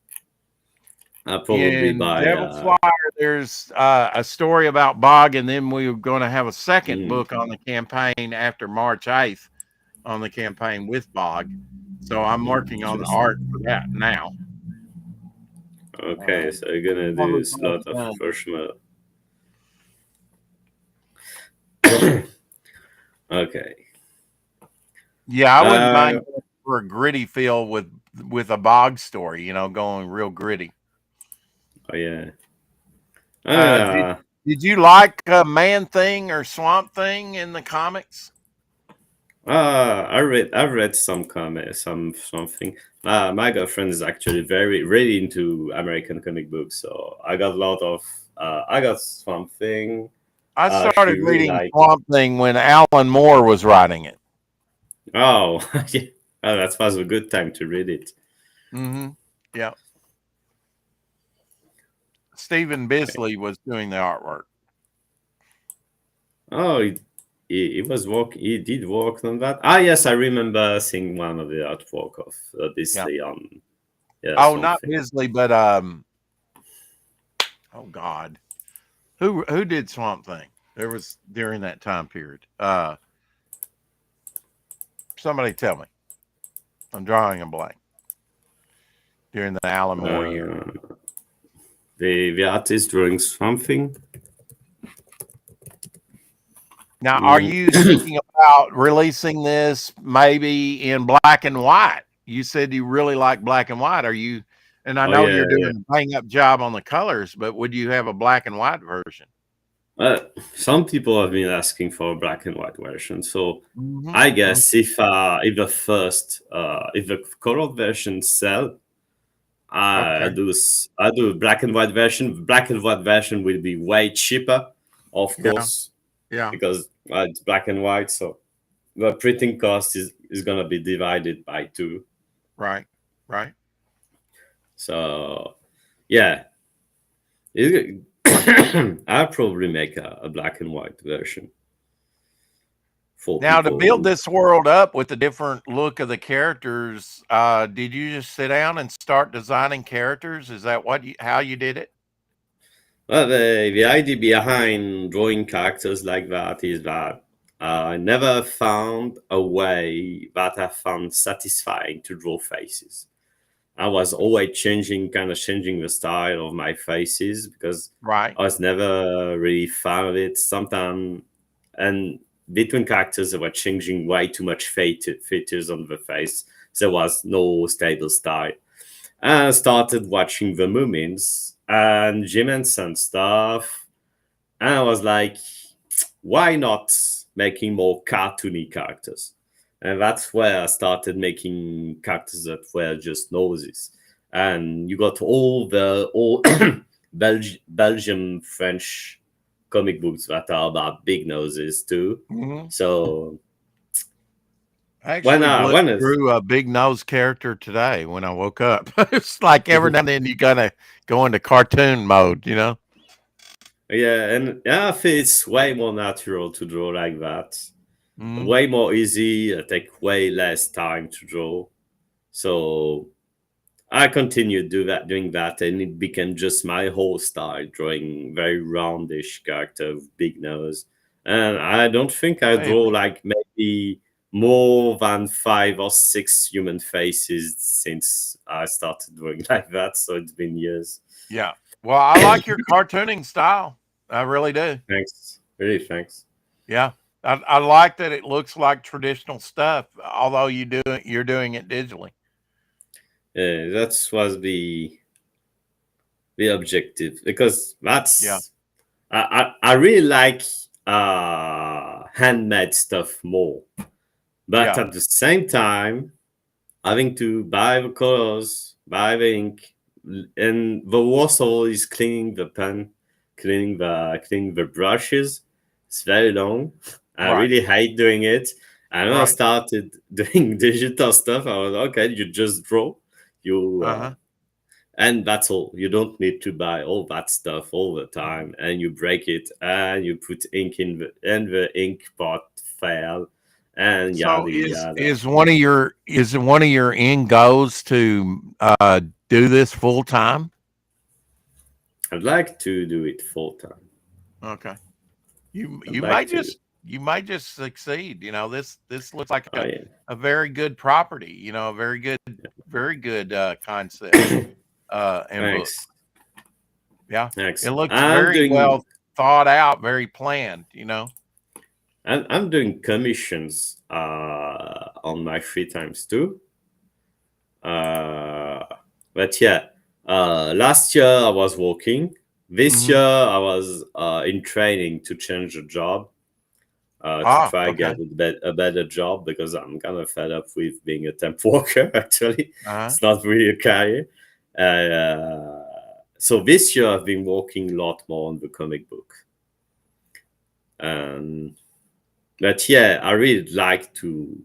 I'll probably In buy. Devil Flyer, there's a story about Bog, and then we're going to have a second Mm, book on the campaign after March 8th on the campaign with Bog. So I'm working on the art interesting. for that now. Okay, Um, so you're gonna do almost a almost lot of done. marshmallow. Okay. Yeah, I wouldn't Uh, mind going for a gritty feel with a Bog story. Going real gritty. oh yeah. Uh, did Uh, did you like Man Thing or Swamp Thing in the comics? I've read some comics, something. My girlfriend is actually very really into American comic books, so I got a lot of I got something. I She started really reading liked. Swamp Thing when Alan Moore was writing it. Oh, yeah. Oh, that was a good time to read it. Hmm. Yeah, Stephen Bisley was doing the artwork. Oh, he was work. He did work on that. Ah, yes, I remember seeing one of the artwork of Yeah. Bisley on yeah Oh, not something. Bisley, but oh God, who did Swamp Thing? There was during that time period. Somebody tell me. I'm drawing a blank during the Alan Moore year. Uh, the artist drawing something. Now, are Mm. you thinking about releasing this maybe in black and white? You said you really like black and white. Are you? And I Oh know yeah, you're yeah. doing a bang up job on the colors, but would you have a black and white version? Uh, some people have been asking for a black and white version, so Hmm. I guess if the colored version sell, Okay. I do black and white version. Black and white version will be way cheaper, of Yeah. course, Yeah. because it's black and white. So the printing cost is gonna be divided by two. Right. Right. So yeah, I'll probably make a black and white version for Now, to people build who. this world up with the different look of the characters, did you just sit down and start designing characters? Is that how you did it? Well, the idea behind drawing characters like that is that I never found a way that I found satisfying to draw faces. I was always changing the style of my faces because Right. I was never really fan of it. Sometimes, and between characters, they were changing way too much features on the face. There was no stable style. And I started watching the Moomins and Jim Henson stuff. And I was like, why not making more cartoony characters? And that's where I started making characters that were just noses. And you got all Belgium French comic books that are about big noses too. Hmm. So I when actually drew a big nose character today when I woke up. It's like every now and then you gotta go into cartoon mode. yeah, and yeah, I feel it's way more natural to draw like that. Hmm. Way more easy, take way less time to draw. So I continued doing that, and it became just my whole style, drawing very roundish character with big nose. And I don't think I Hey, draw like maybe more than 5 or 6 human faces since I started drawing like that. So it's been years. yeah. Well, I like your cartooning style. I really do. Thanks, really thanks. Yeah. I like that it looks like traditional stuff, although you're doing it digitally. Yeah, that was the objective because Yeah. I really like handmade stuff more. But Yeah. at the same time, having to buy the colors, buy the ink, and the worst of all is cleaning the pen, cleaning the brushes. It's very long. I Right. really hate doing it. And when I Right. started doing digital stuff, I was okay. You just draw, you Uh-huh. and that's all. You don't need to buy all that stuff all the time, and you break it, and you put ink in and the ink pot fail, and So yada yada. is one of your end goals to do this full time? I'd like to do it full time. Okay. You I'd you like might to. just you might just succeed. This looks like Oh yeah. a very good property, a very good concept and book. Thanks. Yeah. It Thanks. looks very well thought out, very planned. I'm doing commissions on my free times too. Uh, but yeah, last year I was working. This year Mhm. I was in training to change the job, to Ah, try okay. get a better job because I'm kind of fed up with being a temp worker. Actually, Uh-huh. it's not really a career. So this year I've been working a lot more on the comic book. Um, but yeah, I really like to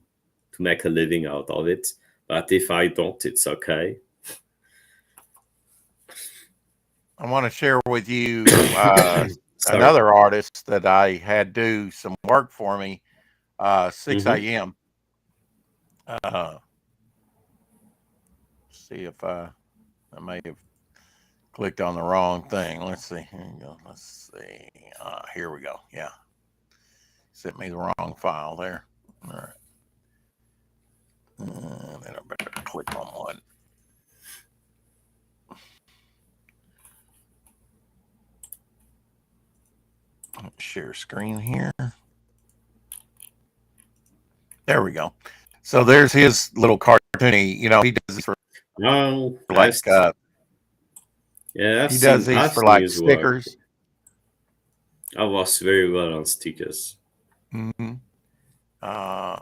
make a living out of it. But if I don't, it's okay. I want to share with you Sorry. another artist that I had do some work for me 6 Mm-hmm. a.m. Uh, see if I may have clicked on the wrong thing. Let's see. Here we go. Let's see. Here we go. Yeah. Sent me the wrong file there. All right. Then I better click on one. Share screen here. There we go. So there's his little cartoony. He does this for Oh, like yeah, he does these I've for seen like his work. stickers. I was very well on stickers. Mm-hmm. Uh,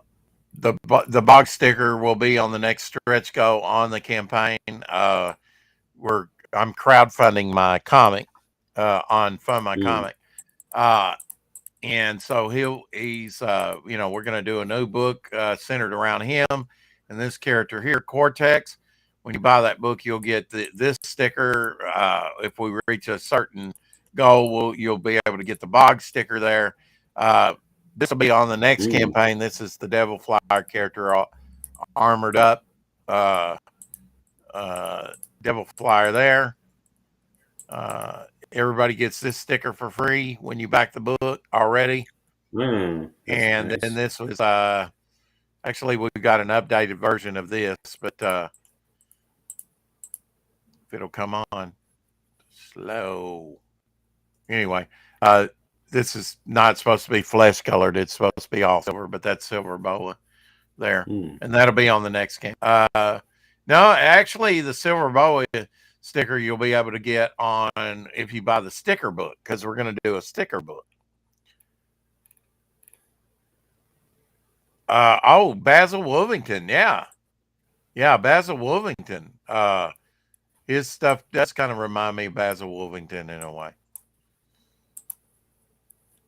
the box sticker will be on the next stretch go on the campaign. I'm crowdfunding my comic on Fund My Mm. Comic. And so we're going to do a new book centered around him and this character here, Cortex. When you buy that book, you'll get this sticker. If we reach a certain goal, you'll be able to get the bog sticker there. This will be on the next Mm. campaign. This is the Devil Flyer character all armored up. Uh, Devil Flyer there. Everybody gets this sticker for free when you back the book already. Mm. That's And then nice. this was actually we've got an updated version of this, but if it'll come on slow. Anyway, this is not supposed to be flesh colored. It's supposed to be all silver, but that's silver boa there. Mm. And that'll be on the next game. No, actually the silver boa sticker you'll be able to get on if you buy the sticker book, because we're going to do a sticker book. Basil Wolvington, yeah, Basil Wolvington. His stuff does kind of remind me of Basil Wolvington in a way.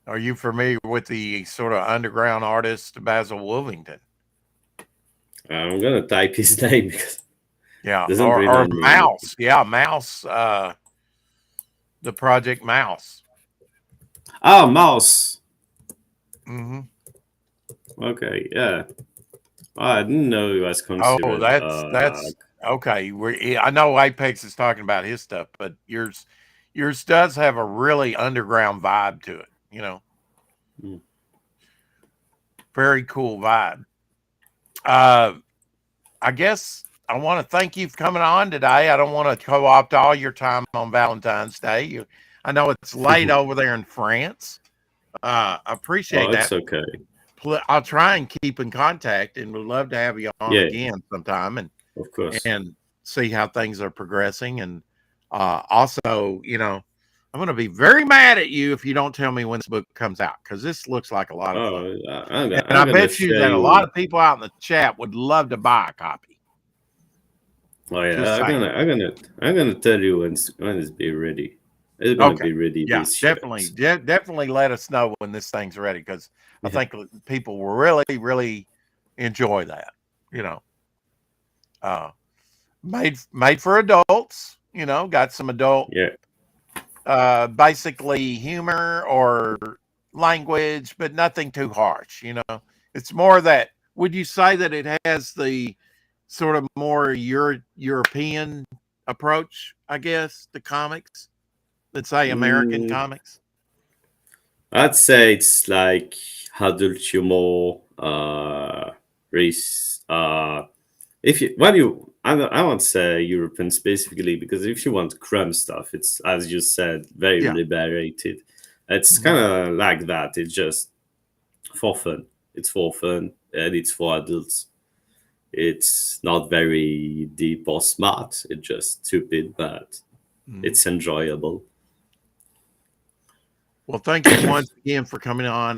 Are you familiar with the sort of underground artist Basil Wolvington? I'm gonna type his name because Yeah, it doesn't or remind me anything. Mouse. Yeah, Mouse. The Project Mouse. Ah, mouse. Mm-hmm. Okay, yeah. I didn't know it was Oh, considered. that's okay. I know Apex is talking about his stuff, but yours does have a really underground vibe to it. Mm. Very cool vibe. Uh, I guess I want to thank you for coming on today. I don't want to co-opt all your time on Valentine's Day. I know it's late over there in France. I Oh, appreciate it's that. okay. I'll try and keep in contact, and would love to have you on Yeah, again sometime of course. and see how things are progressing. And also, I'm going to be very mad at you if you don't tell me when this book comes out, because this looks like a lot of fun. Oh, And I I'm gonna bet you share that a lot you. of people out in the chat would love to buy a copy. Oh Just yeah, saying. I'm gonna tell you when it's be ready. It's gonna Okay. be ready Yeah, this year. definitely. Definitely let us know when this thing's ready, because I Yeah, think people will really, really enjoy that. You know, uh, made for adults. You know, got some adult, yeah. basically humor or language, but nothing too harsh. You know, it's more that. Would you say that it has the sort of more European approach, I guess, to comics than say American Mm, comics? I'd say it's like adult humor, race. If you when you I won't say European specifically because if you want crumb stuff, it's as you said, very Yeah. liberated. It's Mhm. kind of like that. It's just for fun. It's for fun and it's for adults. It's not very deep or smart. It's just stupid, but Mhm. it's enjoyable. Well, thank you once again for coming on.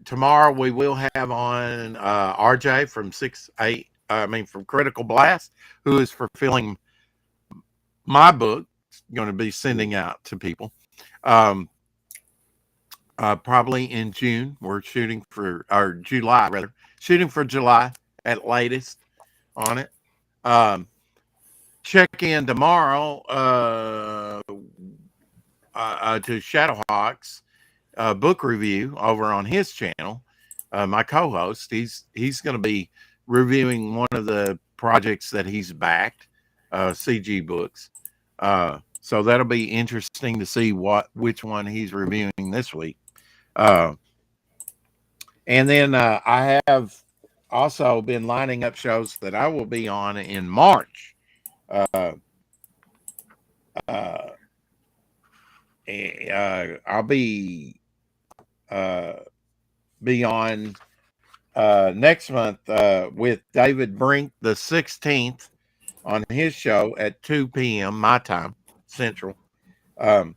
Tomorrow we will have on RJ from 6-8. I mean, from Critical Blast, who is fulfilling my book. Going to be sending out to people. Um, Probably in June. We're shooting for, or July rather, shooting for July at latest on it. Um, Check in tomorrow to Shadowhawks book review over on his channel. My co-host, he's going to be reviewing one of the projects that he's backed, CG Books. So that'll be interesting to see which one he's reviewing this week. Uh, and then I have also been lining up shows that I will be on in March. Uh, uh, I'll uh, be on next month with David Brink the 16th on his show at 2 p.m. my time, Central, um,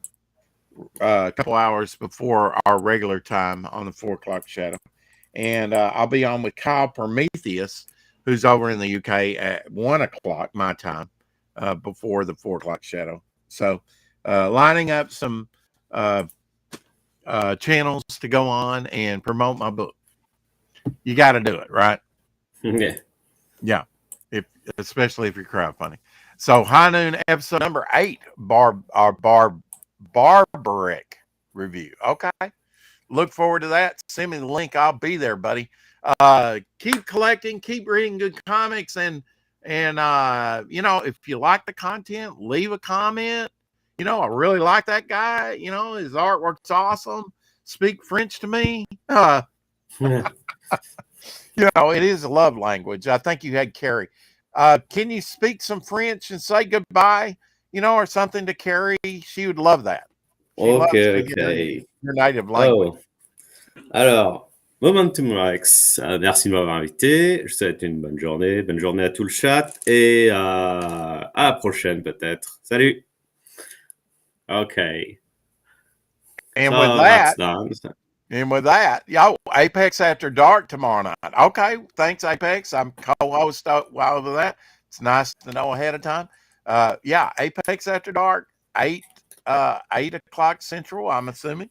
a couple hours before our regular time on the 4 o'clock shadow. And I'll be on with Kyle Prometheus, who's over in the UK at 1 o'clock my time before the 4 o'clock shadow. So lining up some uh, channels to go on and promote my book. You got to do it, right? Yeah. Yeah, if especially if you're crowdfunding. So High Noon episode number 8, barbaric review. Okay, look forward to that. Send me the link. I'll be there, buddy. Keep collecting, keep reading good comics, and you know, if you like the content, leave a comment. You know, I really like that guy. You know, his artwork's awesome. Speak French to me. You know, it is a love language. I think you had Carrie. Can you speak some French and say goodbye, you know, or something to Carrie? She would love that. She Ok, loves to hear ok. your native language. Oh, alors, Momentum Rex, merci de m'avoir invité. Je vous souhaite une bonne journée à tout le chat et à la prochaine peut-être. Salut. Okay, And with so that's that, done. yo, Apex After Dark tomorrow night. Okay, thanks, Apex. I'm co-host over that. It's nice to know ahead of time. Yeah, Apex After Dark, 8 o'clock Central, I'm assuming.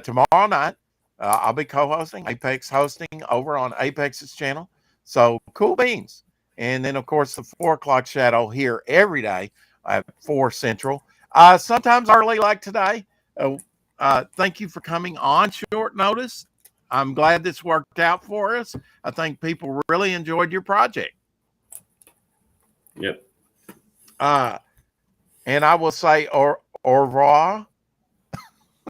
Tomorrow night, I'll be co-hosting, Apex hosting over on Apex's channel. So cool beans. And then, of course, the 4 o'clock shadow here every day at 4 Central. Sometimes early like today. Thank you for coming on short notice. I'm glad this worked out for us. I think people really enjoyed your project. Yep. And I will say au revoir